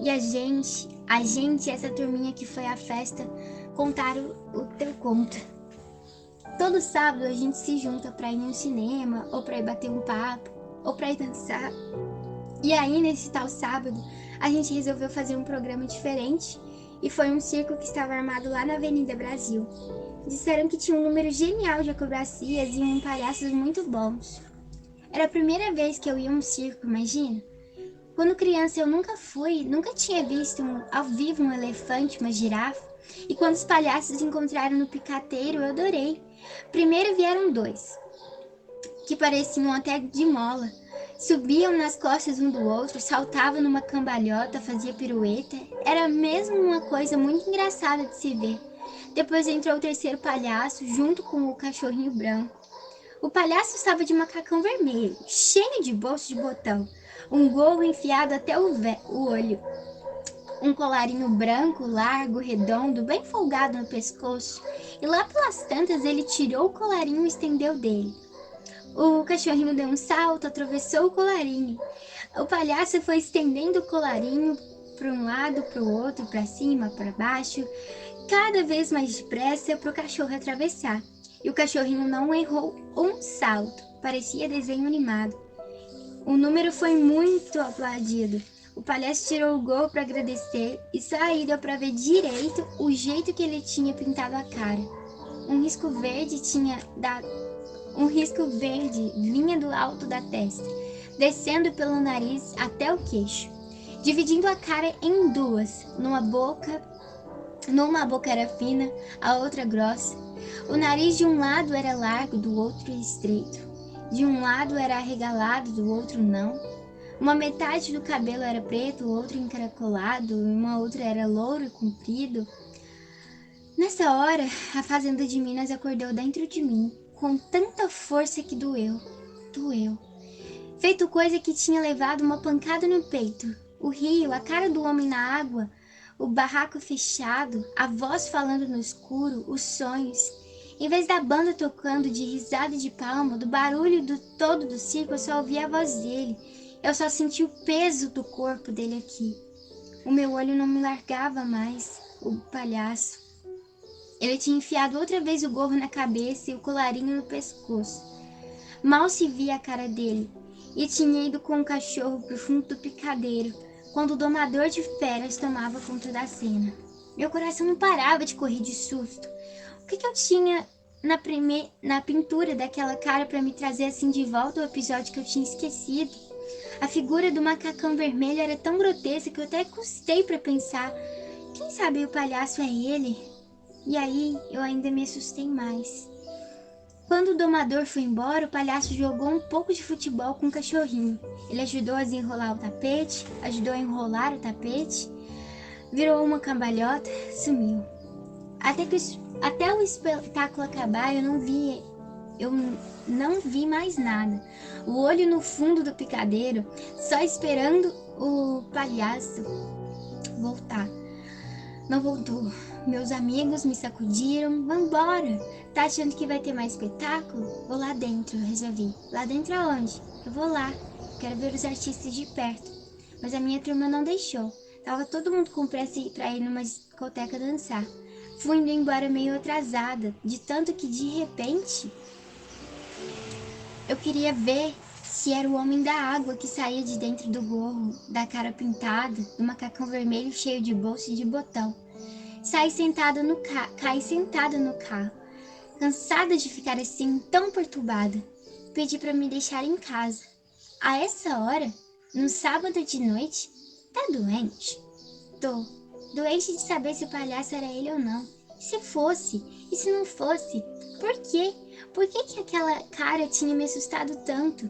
E a gente, essa turminha que foi à festa, contaram o teu conto. Todo sábado a gente se junta pra ir no cinema, ou pra ir bater um papo, ou pra ir dançar. E aí, nesse tal sábado, a gente resolveu fazer um programa diferente e foi um circo que estava armado lá na Avenida Brasil. Disseram que tinha um número genial de acrobacias e palhaços muito bons. Era a primeira vez que eu ia a um circo, imagina? Quando criança eu nunca tinha visto ao vivo um elefante, uma girafa. E quando os palhaços encontraram no picateiro, eu adorei. Primeiro vieram 2, que pareciam até de mola. Subiam nas costas um do outro, saltavam numa cambalhota, fazia pirueta. Era mesmo uma coisa muito engraçada de se ver. Depois entrou o terceiro palhaço, junto com o cachorrinho branco. O palhaço estava de macacão vermelho, cheio de bolso de botão, um gorro enfiado até o olho, um colarinho branco, largo, redondo, bem folgado no pescoço. E lá pelas tantas ele tirou o colarinho e estendeu dele. O cachorrinho deu um salto, atravessou o colarinho. O palhaço foi estendendo o colarinho para um lado, para o outro, para cima, para baixo, cada vez mais depressa para o cachorro atravessar. E o cachorrinho não errou um salto, parecia desenho animado. O número foi muito aplaudido. O palhaço tirou o gorro para agradecer e só aí deu para ver direito o jeito que ele tinha pintado a cara. Um risco verde vinha do alto da testa, descendo pelo nariz até o queixo, dividindo a cara em duas. Numa boca era fina, a outra grossa. O nariz de um lado era largo, do outro estreito. De um lado era arregalado, do outro não. Uma metade do cabelo era preto, o outro encaracolado, e uma outra era louro e comprido. Nessa hora, a fazenda de Minas acordou dentro de mim, com tanta força que doeu. Feito coisa que tinha levado uma pancada no peito. O rio, a cara do homem na água, o barraco fechado, a voz falando no escuro, os sonhos. Em vez da banda tocando de risada e de palma, do barulho todo do circo, eu só ouvia a voz dele. Eu só senti o peso do corpo dele aqui. O meu olho não me largava mais, o palhaço. Ele tinha enfiado outra vez o gorro na cabeça e o colarinho no pescoço. Mal se via a cara dele, e tinha ido com o cachorro pro fundo do picadeiro, quando o domador de feras tomava conta da cena. Meu coração não parava de correr de susto. O que eu tinha na pintura daquela cara para me trazer assim de volta ao episódio que eu tinha esquecido? A figura do macacão vermelho era tão grotesca que eu até custei para pensar. Quem sabe o palhaço é ele? E aí eu ainda me assustei mais. Quando o domador foi embora, o palhaço jogou um pouco de futebol com o cachorrinho. Ele ajudou a desenrolar o tapete, ajudou a enrolar o tapete, virou uma cambalhota, sumiu. Até o espetáculo acabar, eu não vi mais nada. O olho no fundo do picadeiro, só esperando o palhaço voltar. Não voltou. Meus amigos me sacudiram. Vambora! Tá achando que vai ter mais espetáculo? Vou lá dentro, eu resolvi. Lá dentro aonde? Eu vou lá. Quero ver os artistas de perto. Mas a minha turma não deixou. Tava todo mundo com pressa pra ir numa discoteca dançar. Fui indo embora meio atrasada, de tanto que de repente eu queria ver se era o homem da água que saía de dentro do gorro, da cara pintada, do macacão vermelho cheio de bolsa e de botão. Caí sentada no carro, cansada de ficar assim, tão perturbada. Pedi para me deixar em casa. A essa hora, no sábado de noite, tá doente? Tô. Doente de saber se o palhaço era ele ou não. E se fosse? E se não fosse? Por quê? Por que aquela cara tinha me assustado tanto?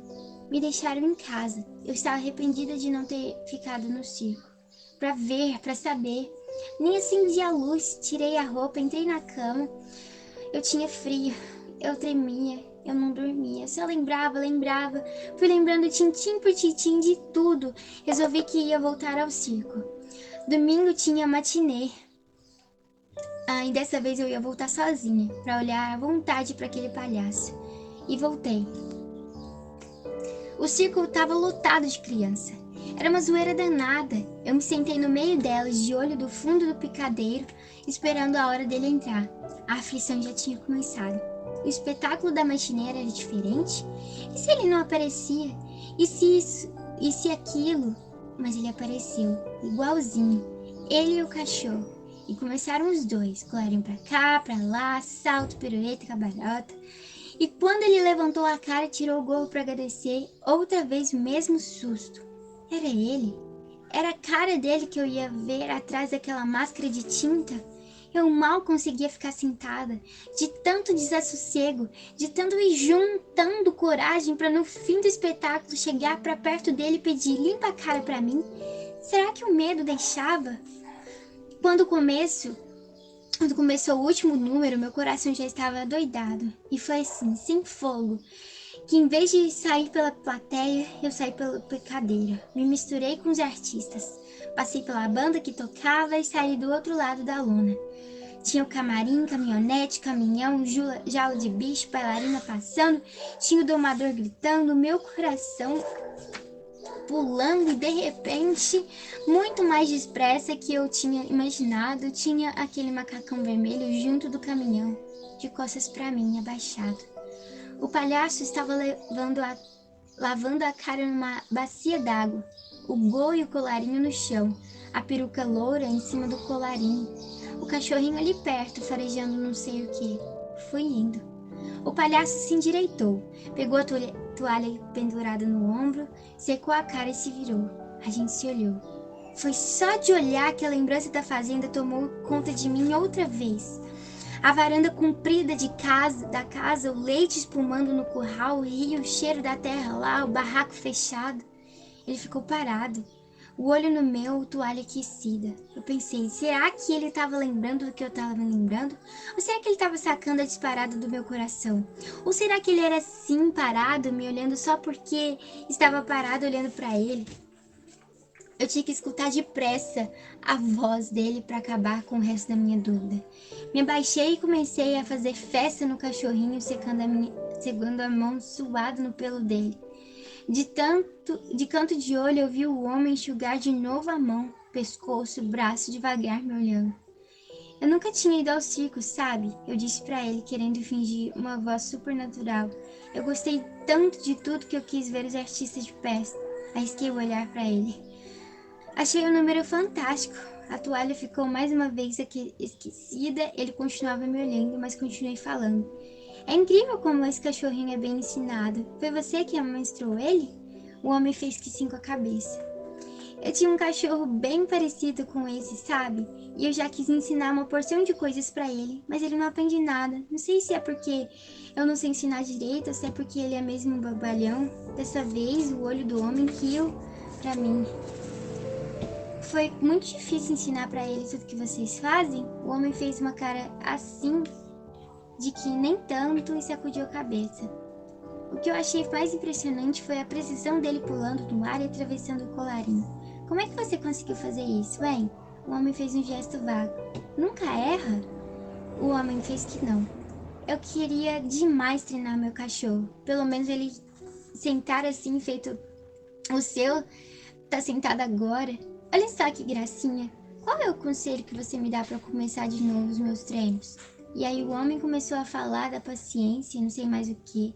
Me deixaram em casa. Eu estava arrependida de não ter ficado no circo. Pra ver, pra saber. Nem acendi a luz, tirei a roupa, entrei na cama. Eu tinha frio, eu tremia, eu não dormia. Só lembrava. Fui lembrando tintim por tintim de tudo. Resolvi que ia voltar ao circo. Domingo tinha matinê. E dessa vez eu ia voltar sozinha, pra olhar à vontade para aquele palhaço. E voltei. O circo estava lotado de criança. Era uma zoeira danada. Eu me sentei no meio delas, de olho do fundo do picadeiro, esperando a hora dele entrar. A aflição já tinha começado. O espetáculo da matinê era diferente? E se ele não aparecia? E se isso? E se aquilo? Mas ele apareceu, igualzinho. Ele e o cachorro. E começaram os dois, colarinho pra cá, pra lá, salto, pirueta, cabarota. E quando ele levantou a cara e tirou o gorro para agradecer, outra vez o mesmo susto. Era ele. Era a cara dele que eu ia ver atrás daquela máscara de tinta. Eu mal conseguia ficar sentada, de tanto desassossego, de tanto ir juntando coragem para no fim do espetáculo chegar para perto dele e pedir limpa a cara para mim. Será que o medo deixava? Quando começou o último número, meu coração já estava adoidado. E foi assim, sem fogo, que em vez de sair pela plateia, eu saí pela picadeira. Me misturei com os artistas. Passei pela banda que tocava e saí do outro lado da lona. Tinha o camarim, caminhonete, caminhão, jaula de bicho, bailarina passando, tinha o domador gritando, meu coração pulando e de repente, muito mais depressa que eu tinha imaginado, tinha aquele macacão vermelho junto do caminhão, de costas para mim, abaixado. O palhaço estava lavando a cara numa bacia d'água, o gorro e o colarinho no chão, a peruca loura em cima do colarinho, o cachorrinho ali perto, farejando não sei o que. Fui indo. O palhaço se endireitou, pegou a toalha pendurada no ombro, secou a cara e se virou. A gente se olhou. Foi só de olhar que a lembrança da fazenda tomou conta de mim outra vez. A varanda comprida da casa, o leite espumando no curral, o rio, o cheiro da terra lá, o barraco fechado. Ele ficou parado, o olho no meu, toalha aquecida. Eu pensei, será que ele estava lembrando do que eu estava lembrando? Ou será que ele estava sacando a disparada do meu coração? Ou será que ele era assim parado, me olhando só porque estava parado olhando para ele? Eu tinha que escutar depressa a voz dele para acabar com o resto da minha dúvida. Me abaixei e comecei a fazer festa no cachorrinho, segurando a mão suada no pelo dele. De canto de olho eu vi o homem enxugar de novo a mão, pescoço, braço, devagar me olhando. Eu nunca tinha ido ao circo, sabe? Eu disse pra ele, querendo fingir uma voz supernatural. Eu gostei tanto de tudo que eu quis ver os artistas de perto. Arrisquei o olhar pra ele. Achei o número fantástico. A toalha ficou mais uma vez esquecida. Ele continuava me olhando, mas continuei falando. É incrível como esse cachorrinho é bem ensinado. Foi você que amestrou ele? O homem fez que sim com a cabeça. Eu tinha um cachorro bem parecido com esse, sabe? E eu já quis ensinar uma porção de coisas pra ele, mas ele não aprende nada. Não sei se é porque eu não sei ensinar direito ou se é porque ele é mesmo um bobalhão. Dessa vez, o olho do homem riu pra mim. Foi muito difícil ensinar pra ele tudo que vocês fazem? O homem fez uma cara assim, de que nem tanto, e sacudiu a cabeça. O que eu achei mais impressionante foi a precisão dele pulando no ar e atravessando o colarinho. Como é que você conseguiu fazer isso, hein? O homem fez um gesto vago. Nunca erra? O homem fez que não. Eu queria demais treinar meu cachorro. Pelo menos ele sentar assim, feito o seu tá sentado agora. Olha só que gracinha. Qual é o conselho que você me dá para começar de novo os meus treinos? E aí o homem começou a falar da paciência, não sei mais o que.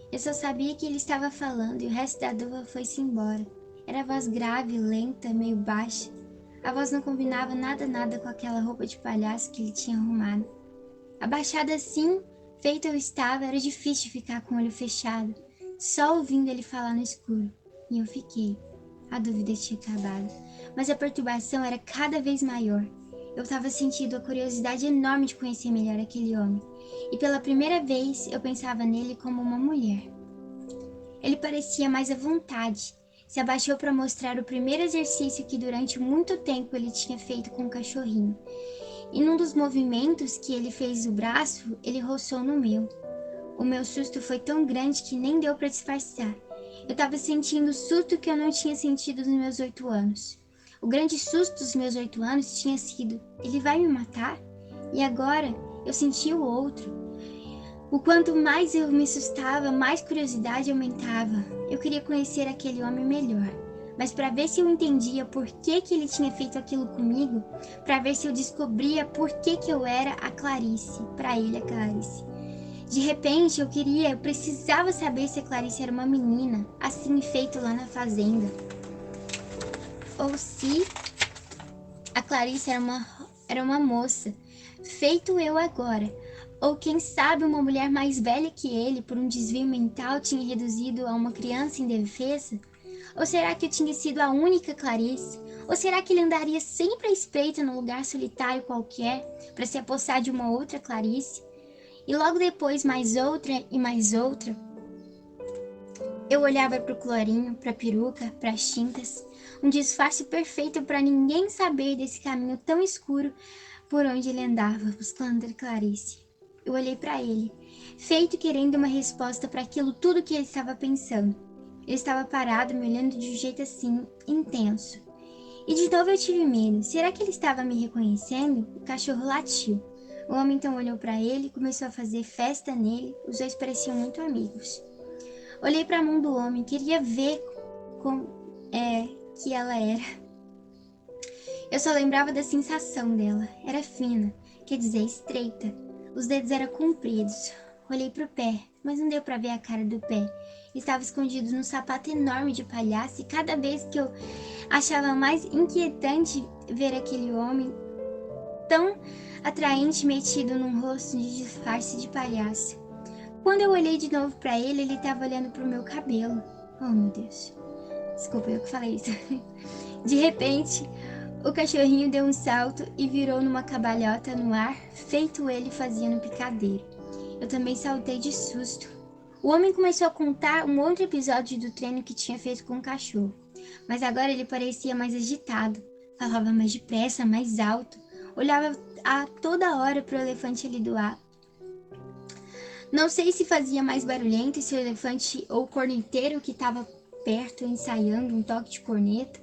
Eu só sabia que ele estava falando e o resto da dúvida foi-se embora. Era voz grave, lenta, meio baixa. A voz não combinava nada com aquela roupa de palhaço que ele tinha arrumado. Abaixada assim, feito eu estava, era difícil ficar com o olho fechado, só ouvindo ele falar no escuro. E eu fiquei. A dúvida tinha acabado, mas a perturbação era cada vez maior. Eu estava sentindo a curiosidade enorme de conhecer melhor aquele homem, e pela primeira vez eu pensava nele como uma mulher. Ele parecia mais à vontade, se abaixou para mostrar o primeiro exercício que durante muito tempo ele tinha feito com o cachorrinho, e num dos movimentos que ele fez o braço, ele roçou no meu. O meu susto foi tão grande que nem deu para disfarçar. Eu estava sentindo o susto que eu não tinha sentido nos meus 8 anos. O grande susto dos meus 8 anos tinha sido: ele vai me matar? E agora eu senti o outro. O quanto mais eu me assustava, mais curiosidade aumentava. Eu queria conhecer aquele homem melhor. Mas para ver se eu entendia por que ele tinha feito aquilo comigo, para ver se eu descobria por que eu era a Clarice, para ele a Clarice. De repente eu precisava saber se a Clarice era uma menina, assim feito lá na fazenda. Ou se a Clarice era uma moça, feito eu agora. Ou quem sabe uma mulher mais velha que ele, por um desvio mental, tinha reduzido a uma criança indefesa? Ou será que eu tinha sido a única Clarice? Ou será que ele andaria sempre à espreita num lugar solitário qualquer, para se apossar de uma outra Clarice? E logo depois mais outra e mais outra. Eu olhava para o clorinho, para a peruca, para as tintas, um disfarce perfeito para ninguém saber desse caminho tão escuro por onde ele andava, buscando a Clarice. Eu olhei para ele, feito querendo uma resposta para aquilo tudo que ele estava pensando. Ele estava parado, me olhando de um jeito assim, intenso. E de novo eu tive medo. Será que ele estava me reconhecendo? O cachorro latiu. O homem então olhou para ele e começou a fazer festa nele. Os dois pareciam muito amigos. Olhei para a mão do homem, queria ver como que ela era. Eu só lembrava da sensação dela. Era fina, quer dizer, estreita. Os dedos eram compridos. Olhei para o pé, mas não deu para ver a cara do pé. Estava escondido num sapato enorme de palhaço e cada vez que eu achava mais inquietante ver aquele homem tão atraente metido num rosto de disfarce de palhaço. Quando eu olhei de novo para ele, ele estava olhando para o meu cabelo. Oh, meu Deus. Desculpa, eu que falei isso. De repente, o cachorrinho deu um salto e virou numa cabalhota no ar, feito ele fazia no picadeiro. Eu também saltei de susto. O homem começou a contar um outro episódio do treino que tinha feito com o cachorro. Mas agora ele parecia mais agitado. Falava mais depressa, mais alto. Olhava a toda hora para o elefante ali do lado. Não sei se fazia mais barulhento se o elefante ou o corneteiro que estava perto ensaiando um toque de corneta.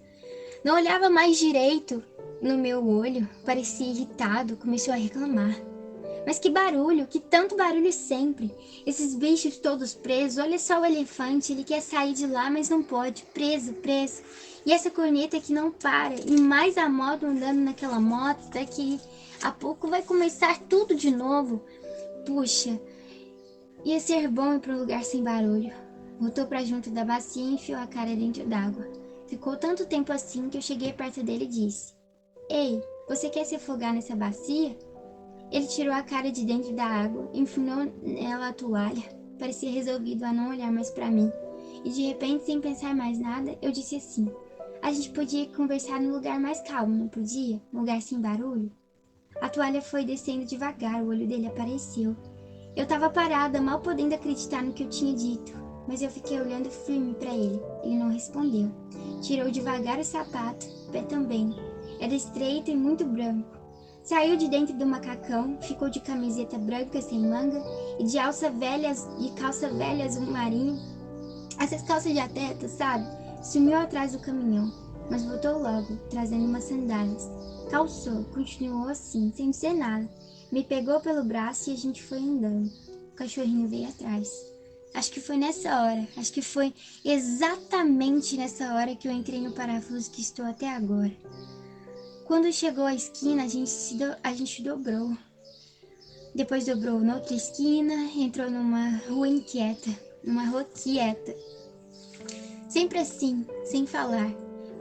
Não olhava mais direito no meu olho, parecia irritado, começou a reclamar. Mas que barulho, que tanto barulho sempre. Esses bichos todos presos, olha só o elefante, ele quer sair de lá, mas não pode, preso. E essa corneta que não para, e mais a moto andando naquela moto, daqui a pouco vai começar tudo de novo. Puxa, ia ser bom ir para um lugar sem barulho. Voltou para junto da bacia e enfiou a cara dentro d'água. Ficou tanto tempo assim que eu cheguei perto dele e disse: Ei, você quer se afogar nessa bacia? Ele tirou a cara de dentro da água, enfiou nela a toalha. Parecia resolvido a não olhar mais para mim. e de repente, sem pensar mais nada, eu disse assim: a gente podia conversar num lugar mais calmo, não podia? Um lugar sem barulho? A toalha foi descendo devagar, o olho dele apareceu. Eu tava parada, mal podendo acreditar no que eu tinha dito, mas eu fiquei olhando firme para ele. Ele não respondeu. Tirou devagar o sapato, o pé também. Era estreito e muito branco. Saiu de dentro do macacão, ficou de camiseta branca sem manga e de calça velha azul marinho. Essas calças de atleta, sabe? Sumiu atrás do caminhão, mas voltou logo, trazendo umas sandálias. Calçou, continuou assim, sem dizer nada. Me pegou pelo braço e a gente foi andando. O cachorrinho veio atrás. Acho que foi nessa hora, acho que foi exatamente nessa hora que eu entrei no parafuso que estou até agora. Quando chegou à esquina, a gente dobrou. Depois dobrou noutra esquina, entrou numa rua inquieta, numa rua quieta. Sempre assim, sem falar.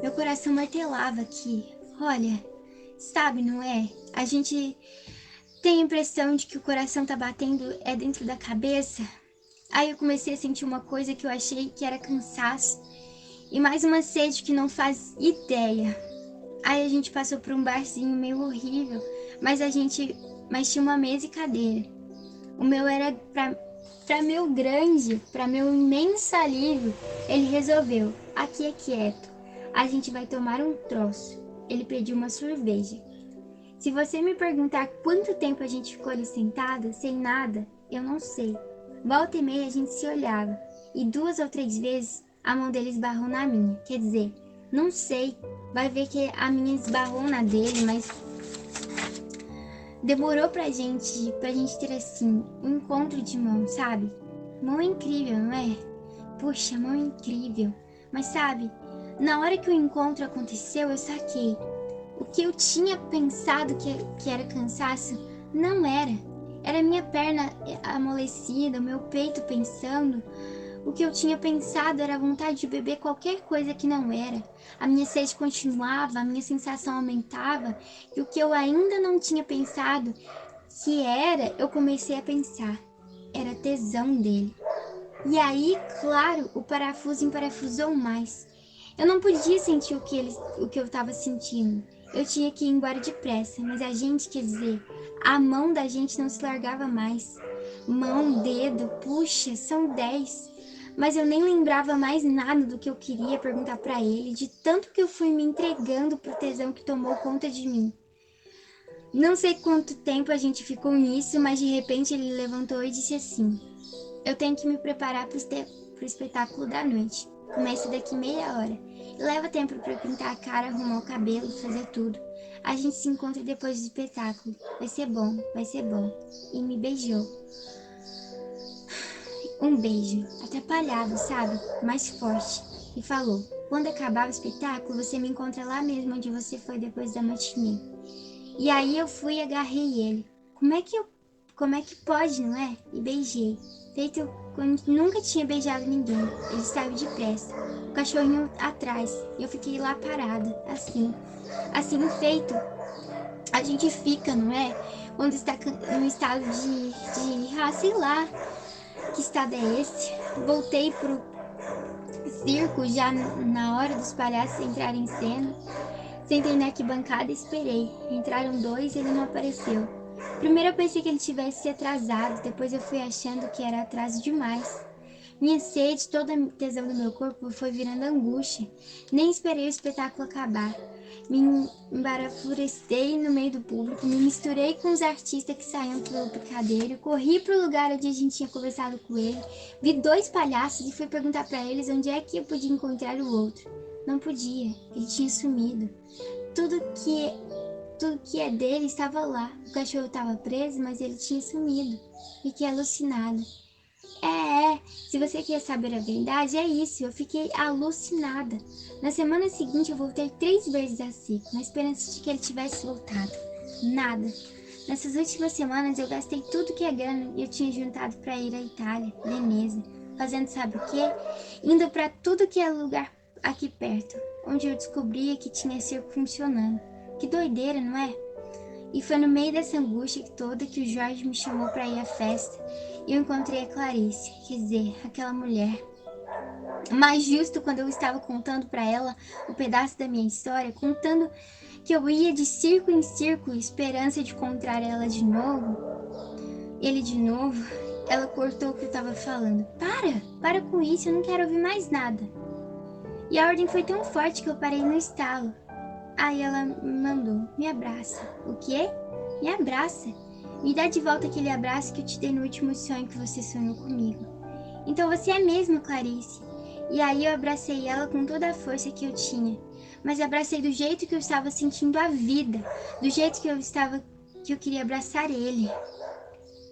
Meu coração martelava aqui. Olha, sabe, não é? A gente tem a impressão de que o coração tá batendo dentro da cabeça. Aí eu comecei a sentir uma coisa que eu achei que era cansaço. E mais uma sede que não faz ideia. Aí a gente passou por um barzinho meio horrível, mas tinha uma mesa e cadeira. O meu era pra meu grande, pra meu imenso alívio. Ele resolveu, aqui é quieto, a gente vai tomar um troço. Ele pediu uma cerveja. Se você me perguntar quanto tempo a gente ficou ali sentada, sem nada, eu não sei. Volta e meia a gente se olhava, e 2 ou 3 vezes a mão dele esbarrou na minha. Quer dizer, não sei, vai ver que a minha esbarrou na dele, mas demorou pra gente ter assim, um encontro de mão, sabe? Mão incrível, não é? Puxa, mão incrível. Mas sabe, na hora que o encontro aconteceu, eu saquei. O que eu tinha pensado que era cansaço, não era. Era minha perna amolecida, o meu peito pensando. O que eu tinha pensado era a vontade de beber qualquer coisa que não era. A minha sede continuava, a minha sensação aumentava. E o que eu ainda não tinha pensado que era, eu comecei a pensar. Era tesão dele. E aí, claro, o parafuso emparafusou mais. Eu não podia sentir o que eu estava sentindo. Eu tinha que ir embora depressa, mas a gente, quer dizer, a mão da gente não se largava mais. Mão, dedo, puxa, são 10. Mas eu nem lembrava mais nada do que eu queria perguntar pra ele, de tanto que eu fui me entregando pro tesão que tomou conta de mim. Não sei quanto tempo a gente ficou nisso, mas de repente ele levantou e disse assim: eu tenho que me preparar pro espetáculo da noite. Começa daqui meia hora. Leva tempo para pintar a cara, arrumar o cabelo, fazer tudo. A gente se encontra depois do espetáculo. Vai ser bom, vai ser bom. E me beijou. Um beijo, atrapalhado, sabe? Mais forte. E falou: quando acabar o espetáculo, você me encontra lá mesmo onde você foi depois da matinê. E aí eu fui e agarrei ele. Como é que pode, não é? E beijei. Feito quando nunca tinha beijado ninguém. Ele saiu depressa. O cachorrinho atrás. E eu fiquei lá parada, assim. Assim feito, a gente fica, não é? Quando está no estado sei lá, que estado é esse? Voltei pro circo já na hora dos palhaços entrarem em cena. Sentei na arquibancada e esperei. Entraram 2 e ele não apareceu. Primeiro eu pensei que ele tivesse se atrasado, depois eu fui achando que era atraso demais. Minha sede, toda a tesão do meu corpo foi virando angústia. Nem esperei o espetáculo acabar. Me embarafurestei no meio do público, me misturei com os artistas que saíam pelo picadeiro, corri pro lugar onde a gente tinha conversado com ele, vi 2 palhaços e fui perguntar para eles onde é que eu podia encontrar o outro. Não podia, ele tinha sumido. Tudo que é dele estava lá. O cachorro estava preso, mas ele tinha sumido. Fiquei alucinada. Se você quer saber a verdade, é isso. Eu fiquei alucinada. Na semana seguinte, eu voltei 3 vezes a Cico, na esperança de que ele tivesse voltado. Nada. Nessas últimas semanas, eu gastei tudo que a grana eu tinha juntado para ir à Itália, Veneza, fazendo sabe o quê? Indo para tudo que é lugar aqui perto, onde eu descobria que tinha circo funcionando. Que doideira, não é? E foi no meio dessa angústia toda que o Jorge me chamou para ir à festa e eu encontrei a Clarice, quer dizer, aquela mulher. Mas justo quando eu estava contando para ela um pedaço da minha história, contando que eu ia de círculo em círculo, esperança de encontrar ele de novo, ela cortou o que eu estava falando. Para com isso, eu não quero ouvir mais nada. E a ordem foi tão forte que eu parei no estalo. Aí ela mandou, me abraça. O quê? Me abraça. Me dá de volta aquele abraço que eu te dei no último sonho que você sonhou comigo. Então você é mesmo, Clarice. E aí eu abracei ela com toda a força que eu tinha. Mas abracei do jeito que eu estava sentindo a vida. Do jeito que eu queria abraçar ele.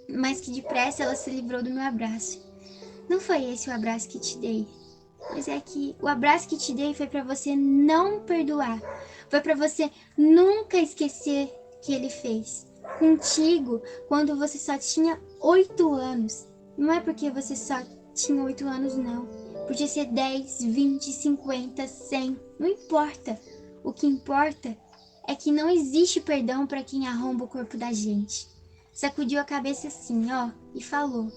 Mas que depressa ela se livrou do meu abraço. Não foi esse o abraço que te dei. Mas é que o abraço que te dei foi para você não perdoar. Foi para você nunca esquecer que ele fez. Contigo, quando você só tinha 8 anos. Não é porque você só tinha 8 anos, não. Podia ser 10, 20, 50, 100. Não importa. O que importa é que não existe perdão para quem arromba o corpo da gente. Sacudiu a cabeça assim, ó, e falou.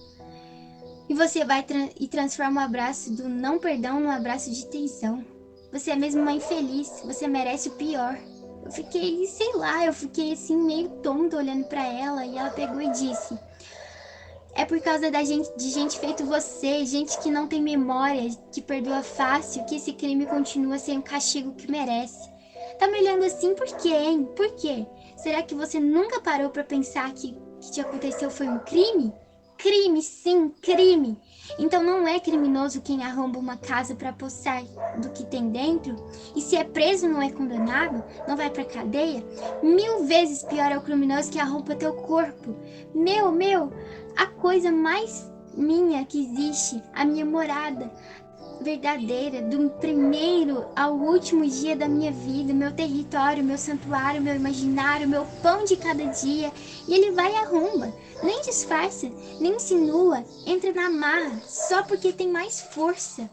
E você vai e transforma o abraço do não perdão num abraço de tensão. Você é mesmo uma infeliz, você merece o pior. Eu fiquei, sei lá, eu fiquei assim meio tonta olhando pra ela e ela pegou e disse: é por causa de gente feito você, gente que não tem memória, que perdoa fácil, que esse crime continua sem o castigo que merece. Tá me olhando assim por quê, hein? Por quê? Será que você nunca parou pra pensar que o que te aconteceu foi um crime? Crime, sim, crime. Então não é criminoso quem arromba uma casa para possar do que tem dentro? E se é preso não é condenado? Não vai pra cadeia? 1000 vezes pior é o criminoso que arromba teu corpo. A coisa mais minha que existe, a minha morada verdadeira, do primeiro ao último dia da minha vida, meu território, meu santuário, meu imaginário, meu pão de cada dia. E ele vai e arromba, nem disfarça, nem insinua, entra na marra, só porque tem mais força.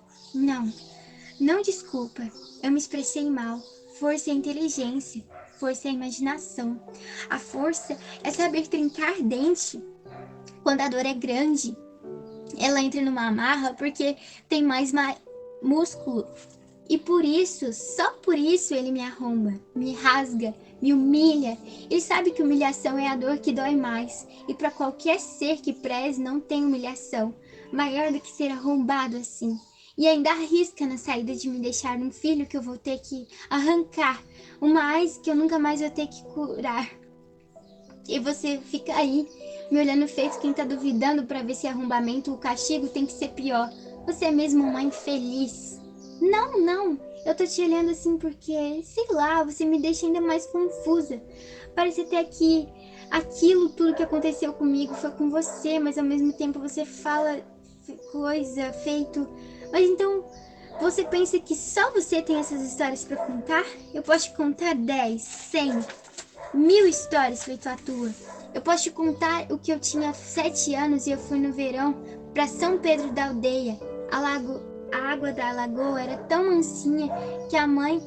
Não desculpa, eu me expressei mal. Força é inteligência, força é imaginação. A força é saber trincar dente quando a dor é grande. Ela entra numa amarra porque tem mais músculo. E por isso, só por isso ele me arromba, me rasga, me humilha. Ele sabe que humilhação é a dor que dói mais. E para qualquer ser que preze não tem humilhação maior do que ser arrombado assim. E ainda arrisca na saída de me deixar um filho que eu vou ter que arrancar, uma AIDS que eu nunca mais vou ter que curar. E você fica aí, me olhando feito quem tá duvidando pra ver se arrombamento ou castigo tem que ser pior. Você é mesmo uma infeliz. Não, eu tô te olhando assim porque, sei lá, você me deixa ainda mais confusa. Parece até que aquilo tudo que aconteceu comigo foi com você, mas ao mesmo tempo você fala coisa, feito. Mas então, você pensa que só você tem essas histórias pra contar? Eu posso te contar 10, 100... 1000 histórias feito a tua. Eu posso te contar o que eu tinha 7 anos e eu fui no verão para São Pedro da Aldeia. A água da lagoa era tão mansinha que a mãe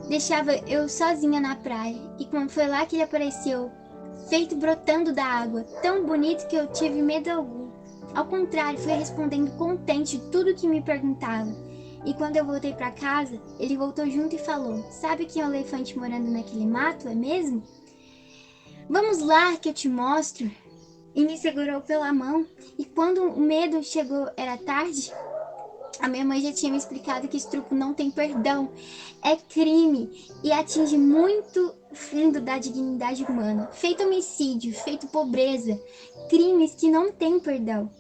deixava eu sozinha na praia. E quando foi lá que ele apareceu, feito brotando da água, tão bonito que eu tive medo algum. Ao contrário, fui respondendo contente tudo que me perguntava. E quando eu voltei para casa, ele voltou junto e falou: sabe que é um elefante morando naquele mato, é mesmo? Vamos lá que eu te mostro. E me segurou pela mão. E quando o medo chegou, era tarde. A minha mãe já tinha me explicado que estupro não tem perdão. É crime e atinge muito fundo da dignidade humana. Feito homicídio, feito pobreza. Crimes que não têm perdão.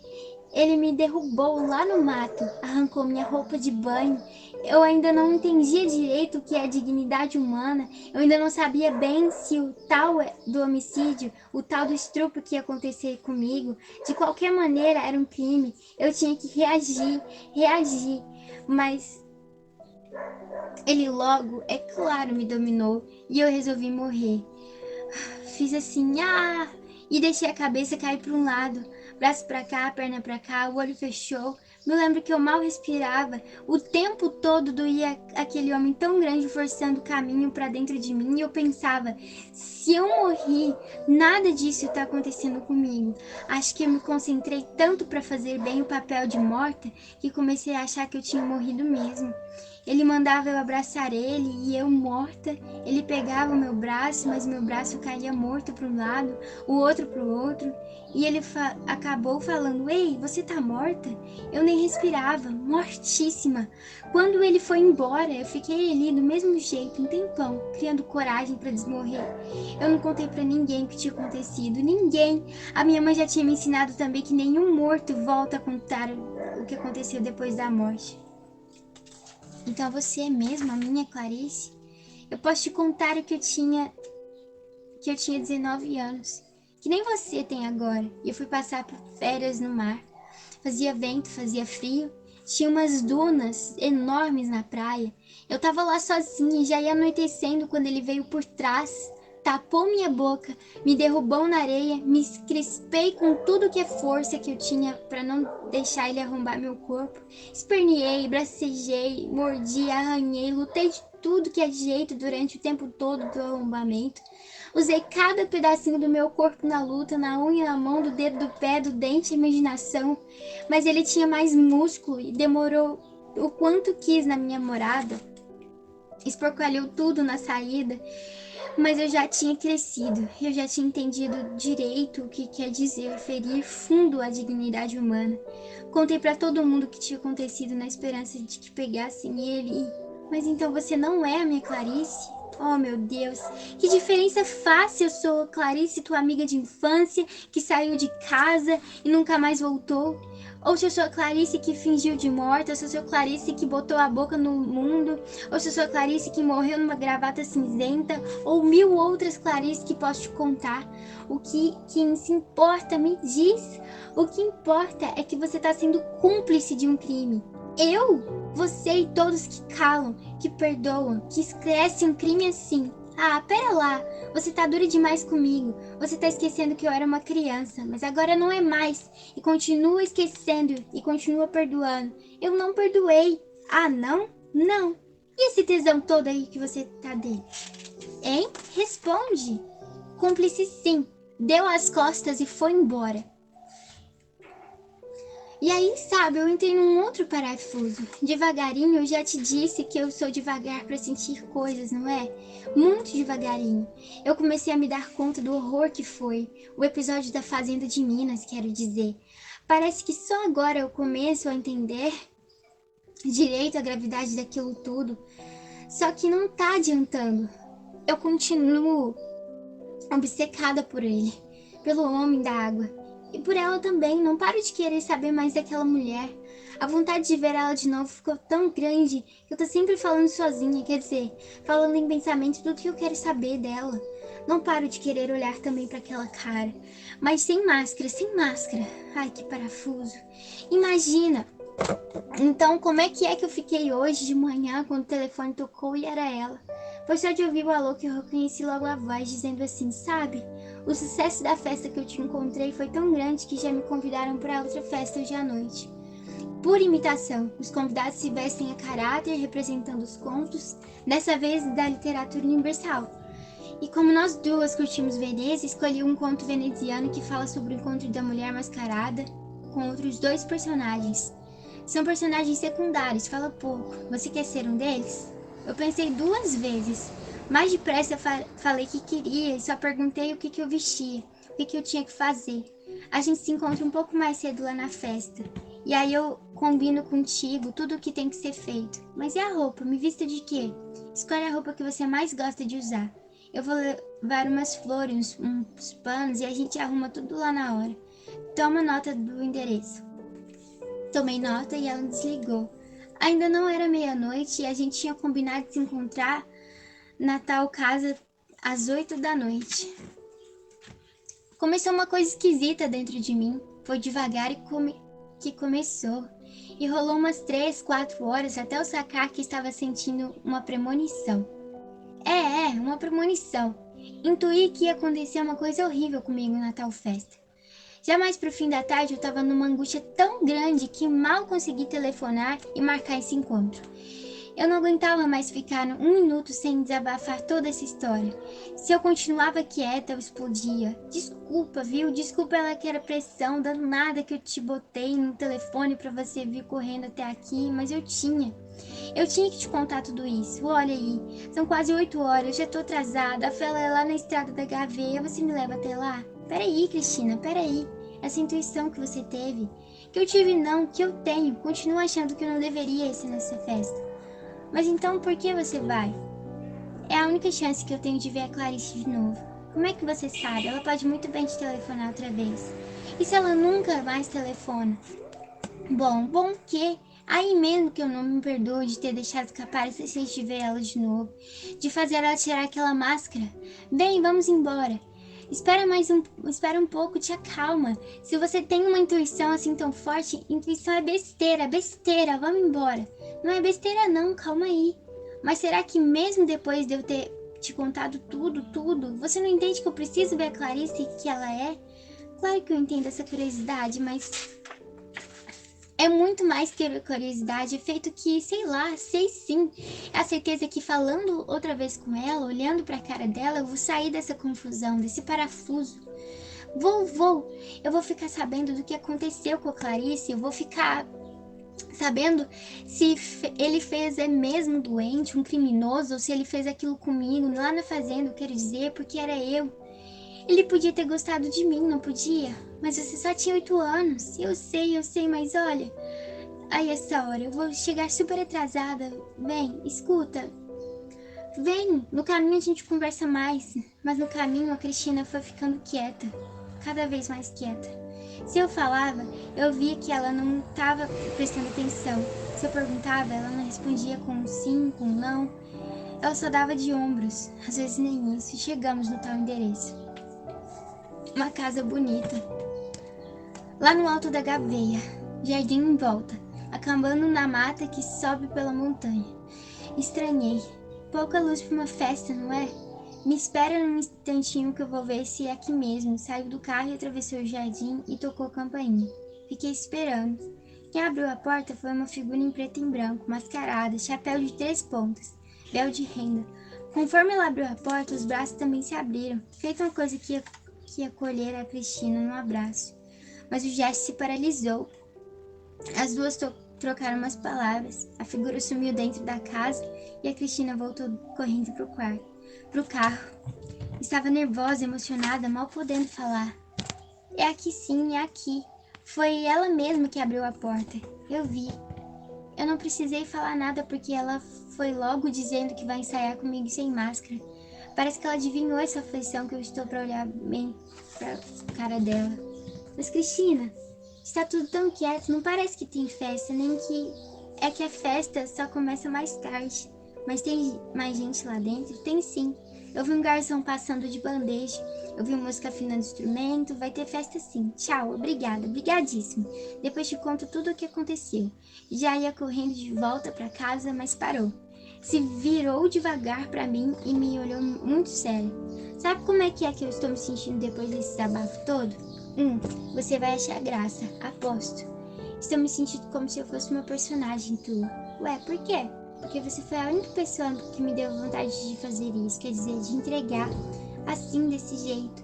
Ele me derrubou lá no mato, arrancou minha roupa de banho. Eu ainda não entendia direito o que é dignidade humana. Eu ainda não sabia bem se o tal do homicídio, o tal do estupro que ia acontecer comigo, de qualquer maneira era um crime. Eu tinha que reagir. Mas ele logo, é claro, me dominou e eu resolvi morrer. Fiz assim, e deixei a cabeça cair para um lado. Braço pra cá, perna pra cá, o olho fechou. Me lembro que eu mal respirava. O tempo todo doía aquele homem tão grande forçando o caminho para dentro de mim e eu pensava, se eu morri, nada disso está acontecendo comigo. Acho que eu me concentrei tanto para fazer bem o papel de morta que comecei a achar que eu tinha morrido mesmo. Ele mandava eu abraçar ele e eu morta. Ele pegava o meu braço, mas meu braço caía morto para um lado, o outro para o outro. E ele acabou falando, ei, você tá morta? Eu nem respirava, mortíssima. Quando ele foi embora, eu fiquei ali do mesmo jeito, um tempão, criando coragem para desmorrer. Eu não contei para ninguém o que tinha acontecido, ninguém. A minha mãe já tinha me ensinado também que nenhum morto volta a contar o que aconteceu depois da morte. Então você é mesmo a minha Clarice? Eu posso te contar o que eu tinha 19 anos, que nem você tem agora. E eu fui passar férias no mar. Fazia vento, fazia frio, tinha umas dunas enormes na praia. Eu tava lá sozinha e já ia anoitecendo quando ele veio por trás. Tapou minha boca, me derrubou na areia, me crispei com tudo que é força que eu tinha para não deixar ele arrombar meu corpo. Esperneei, bracejei, mordi, arranhei, lutei de tudo que é jeito durante o tempo todo do arrombamento. Usei cada pedacinho do meu corpo na luta, na unha, na mão, do dedo, do pé, do dente, imaginação. Mas ele tinha mais músculo e demorou o quanto quis na minha morada. Esporcalhou tudo na saída. Mas eu já tinha crescido, eu já tinha entendido direito o que quer dizer ferir fundo a dignidade humana. Contei para todo mundo o que tinha acontecido na esperança de que pegassem ele. Mas então você não é a minha Clarice? Oh, meu Deus, que diferença faz eu sou Clarice, tua amiga de infância, que saiu de casa e nunca mais voltou. Ou se eu sou a Clarice que fingiu de morta, ou se eu sou a Clarice que botou a boca no mundo, ou se eu sou a Clarice que morreu numa gravata cinzenta, ou mil outras Clarice que posso te contar. O que se importa, me diz. O que importa é que você está sendo cúmplice de um crime. Eu? Você e todos que calam, que perdoam, que esquecem um crime assim. Ah, pera lá, você tá dura demais comigo. Você tá esquecendo que eu era uma criança, mas agora não é mais. E continua esquecendo e continua perdoando. Eu não perdoei. Ah, não? Não. E esse tesão todo aí que você tá dele? Hein? Responde. Cúmplice sim. Deu as costas e foi embora. E aí, sabe, eu entrei num outro parafuso. Devagarinho, eu já te disse que eu sou devagar para sentir coisas, não é? Muito devagarinho. Eu comecei a me dar conta do horror que foi. O episódio da Fazenda de Minas, quero dizer. Parece que só agora eu começo a entender direito a gravidade daquilo tudo. Só que não tá adiantando. Eu continuo obcecada por ele, pelo homem da água. E por ela também, não paro de querer saber mais daquela mulher. A vontade de ver ela de novo ficou tão grande que eu tô sempre falando sozinha, quer dizer, falando em pensamento tudo que eu quero saber dela. Não paro de querer olhar também para aquela cara, mas sem máscara, sem máscara. Ai, que parafuso. Imagina! Então, como é que eu fiquei hoje de manhã quando o telefone tocou e era ela? Foi só de ouvir o alô que eu reconheci logo a voz dizendo assim, sabe? O sucesso da festa que eu te encontrei foi tão grande que já me convidaram para outra festa hoje à noite. Por imitação, os convidados se vestem a caráter representando os contos, dessa vez da literatura universal. E como nós duas curtimos Veneza, escolhi um conto veneziano que fala sobre o encontro da mulher mascarada com outros dois personagens. São personagens secundários, fala pouco. Você quer ser um deles? Eu pensei 2 vezes. Mais depressa falei que queria e só perguntei o que eu vestia, o que eu tinha que fazer. A gente se encontra um pouco mais cedo lá na festa. E aí eu combino contigo tudo o que tem que ser feito. Mas e a roupa? Me vista de quê? Escolhe a roupa que você mais gosta de usar. Eu vou levar umas flores, uns panos e a gente arruma tudo lá na hora. Toma nota do endereço. Tomei nota e ela desligou. Ainda não era meia-noite e a gente tinha combinado de se encontrar na tal casa às 8 da noite. Começou uma coisa esquisita dentro de mim. Foi devagar que começou. E rolou umas 3, 4 horas até eu sacar que estava sentindo uma premonição. Uma premonição. Intuí que ia acontecer uma coisa horrível comigo na tal festa. Já mais pro fim da tarde eu estava numa angústia tão grande que mal consegui telefonar e marcar esse encontro. Eu não aguentava mais ficar um minuto sem desabafar toda essa história. Se eu continuava quieta, eu explodia. Desculpa, viu? Desculpa ela que era pressão, danada que eu te botei no telefone pra você vir correndo até aqui, mas eu tinha. Eu tinha que te contar tudo isso. Olha aí, são quase 8 horas, já tô atrasada. A fela é lá na estrada da Gaveia, você me leva até lá? Peraí, Cristina, peraí. Essa intuição que você teve, que eu tive não, que eu tenho, continuo achando que eu não deveria ir nessa festa. Mas então por que você vai? É a única chance que eu tenho de ver a Clarice de novo. Como é que você sabe? Ela pode muito bem te telefonar outra vez. E se ela nunca mais telefona? Bom que... Aí mesmo que eu não me perdoo de ter deixado escapar esse desejo de ver ela de novo. De fazer ela tirar aquela máscara. Bem, vamos embora. Espera um pouco, te acalma. Se você tem uma intuição assim tão forte, intuição é besteira, vamos embora. Não é besteira não, calma aí. Mas será que mesmo depois de eu ter te contado tudo, você não entende que eu preciso ver a Clarice que ela é? Claro que eu entendo essa curiosidade, mas é muito mais que curiosidade, é feito que, sei lá, sei sim. É a certeza que falando outra vez com ela, olhando pra cara dela, eu vou sair dessa confusão, desse parafuso. Vou. Eu vou ficar sabendo do que aconteceu com a Clarice, eu vou ficar sabendo se ele fez mesmo doente, um criminoso, ou se ele fez aquilo comigo, lá na fazenda, eu quero dizer, porque era eu. Ele podia ter gostado de mim, não podia? Mas você só tinha 8 anos. Eu sei, mas olha... Aí essa hora, eu vou chegar super atrasada. Vem, escuta. Vem, no caminho a gente conversa mais. Mas no caminho a Cristina foi ficando quieta. Cada vez mais quieta. Se eu falava, eu via que ela não estava prestando atenção. Se eu perguntava, ela não respondia com um sim, com um não. Ela só dava de ombros. Às vezes nem isso. E chegamos no tal endereço. Uma casa bonita. Lá no alto da Gaveia, jardim em volta, acampando na mata que sobe pela montanha. Estranhei. Pouca luz para uma festa, não é? Me espera num instantinho que eu vou ver se é aqui mesmo. Saiu do carro e atravessou o jardim e tocou a campainha. Fiquei esperando. Quem abriu a porta foi uma figura em preto e branco, mascarada, chapéu de 3 pontas, véu de renda. Conforme ela abriu a porta, os braços também se abriram, feita uma coisa que ia acolher a Cristina no abraço. Mas o gesto se paralisou. As duas trocaram umas palavras. A figura sumiu dentro da casa e a Cristina voltou correndo pro carro. Estava nervosa, emocionada, mal podendo falar. É aqui sim, é aqui. Foi ela mesma que abriu a porta. Eu vi. Eu não precisei falar nada porque ela foi logo dizendo que vai ensaiar comigo sem máscara. Parece que ela adivinhou essa aflição que eu estou para olhar bem pra cara dela. Mas Cristina, está tudo tão quieto, não parece que tem festa, nem que... É que a festa só começa mais tarde. Mas tem mais gente lá dentro? Tem sim. Eu vi um garçom passando de bandeja. Eu vi música afinando instrumento. Vai ter festa sim. Tchau, obrigada, brigadíssimo. Depois te conto tudo o que aconteceu. Já ia correndo de volta para casa, mas parou. Se virou devagar para mim e me olhou muito sério. Sabe como é que eu estou me sentindo depois desse desabafo todo? Você vai achar graça, aposto. Estou me sentindo como se eu fosse uma personagem tua. Ué, por quê? Porque você foi a única pessoa que me deu vontade de fazer isso, quer dizer, de entregar assim, desse jeito.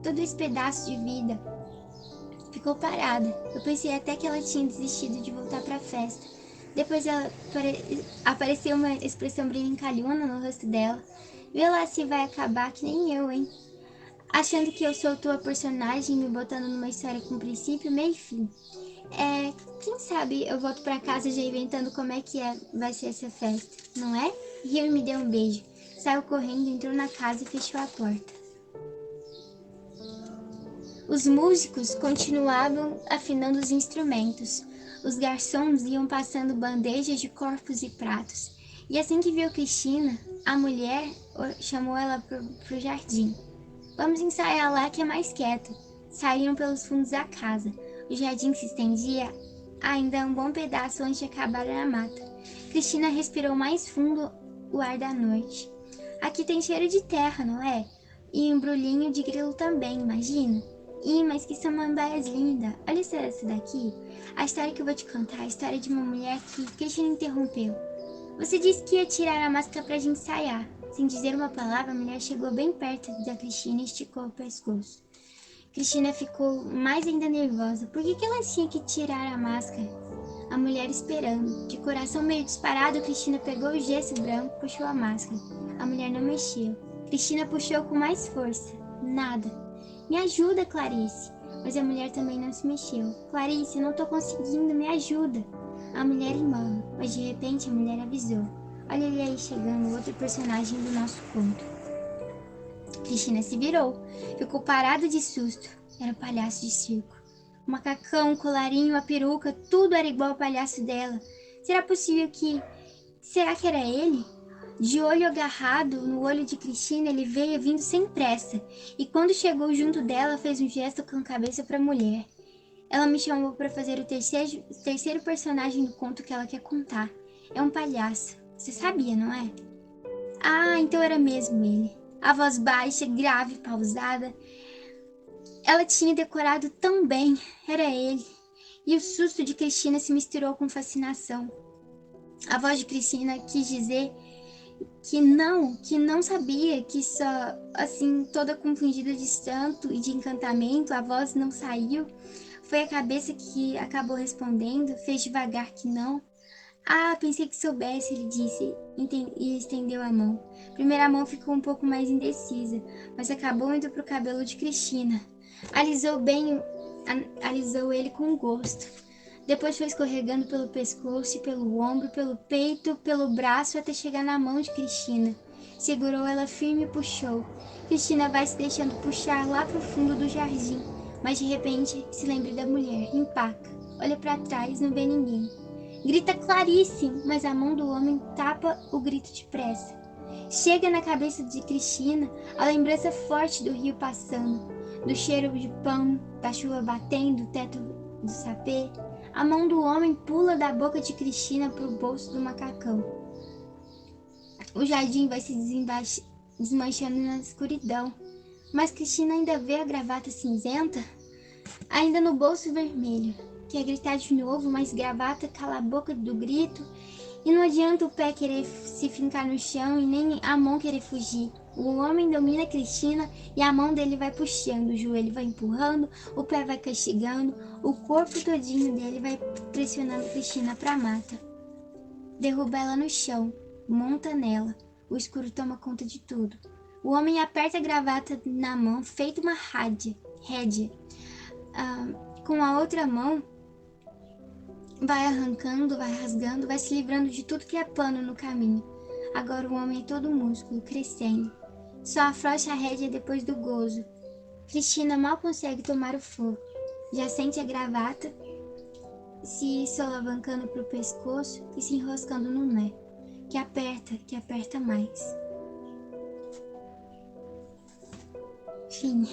Todo esse pedaço de vida ficou parada. Eu pensei até que ela tinha desistido de voltar pra festa. Depois apareceu uma expressão brincalhona no rosto dela. Vê lá se vai acabar que nem eu, hein? Achando que eu sou tua personagem, me botando numa história com princípio, meio e fim. Quem sabe eu volto pra casa já inventando como é que vai ser essa festa, não é? Riu e me deu um beijo. Saiu correndo, entrou na casa e fechou a porta. Os músicos continuavam afinando os instrumentos. Os garçons iam passando bandejas de corpos e pratos. E assim que viu Cristina, a mulher chamou ela pro jardim. Vamos ensaiar lá que é mais quieto. Saíram pelos fundos da casa. O jardim se estendia ainda um bom pedaço antes de acabar na mata. Cristina respirou mais fundo o ar da noite. Aqui tem cheiro de terra, não é? E um brulhinho de grilo também, imagina. Mas que samambaias linda. Olha essa daqui. A história que eu vou te contar é a história de uma mulher que Cristina interrompeu. Você disse que ia tirar a máscara pra gente ensaiar. Sem dizer uma palavra, a mulher chegou bem perto da Cristina e esticou o pescoço. Cristina ficou mais ainda nervosa. Por que ela tinha que tirar a máscara? A mulher esperando. De coração meio disparado, Cristina pegou o gesso branco e puxou a máscara. A mulher não mexeu. Cristina puxou com mais força. Nada. Me ajuda, Clarice. Mas a mulher também não se mexeu. Clarice, eu não tô conseguindo, me ajuda. A mulher irmã, mas de repente a mulher avisou. Olha ele aí chegando, outro personagem do nosso conto. Cristina se virou. Ficou parada de susto. Era um palhaço de circo. O macacão, o colarinho, a peruca, tudo era igual ao palhaço dela. Será possível que... Será que era ele? De olho agarrado no olho de Cristina, ele veio vindo sem pressa. E quando chegou junto dela, fez um gesto com a cabeça para a mulher. Ela me chamou para fazer o terceiro personagem do conto que ela quer contar. É um palhaço. Você sabia, não é? Ah, então era mesmo ele. A voz baixa, grave, pausada. Ela tinha decorado tão bem. Era ele. E o susto de Cristina se misturou com fascinação. A voz de Cristina quis dizer que não sabia, que só, assim, toda confundida de santo e de encantamento, a voz não saiu. Foi a cabeça que acabou respondendo, fez devagar que não. Ah, pensei que soubesse, ele disse, e estendeu a mão. Primeira mão ficou um pouco mais indecisa, mas acabou indo pro cabelo de Cristina. Alisou ele com gosto. Depois foi escorregando pelo pescoço, pelo ombro, pelo peito, pelo braço, até chegar na mão de Cristina. Segurou ela firme e puxou. Cristina vai se deixando puxar lá pro fundo do jardim, mas de repente se lembra da mulher, empaca. Olha para trás, não vê ninguém. Grita Clarice, mas a mão do homem tapa o grito depressa. Chega na cabeça de Cristina a lembrança forte do rio passando, do cheiro de pão, da chuva batendo o teto do sapê. A mão do homem pula da boca de Cristina para o bolso do macacão. O jardim vai se desmanchando na escuridão. Mas Cristina ainda vê a gravata cinzenta, ainda no bolso vermelho. Quer gritar de novo, mas gravata cala a boca do grito. E não adianta o pé querer se fincar no chão e nem a mão querer fugir. O homem domina Cristina e a mão dele vai puxando, o joelho vai empurrando, o pé vai castigando, o corpo todinho dele vai pressionando Cristina pra mata. Derruba ela no chão, monta nela, o escuro toma conta de tudo. O homem aperta a gravata na mão, feito uma rédea. Com a outra mão, vai arrancando, vai rasgando, vai se livrando de tudo que é pano no caminho. Agora o homem é todo músculo, crescendo. Só afrouxa a rédea depois do gozo. Cristina mal consegue tomar o fogo. Já sente a gravata se solavancando pro pescoço e se enroscando no nó, que aperta mais. Fim.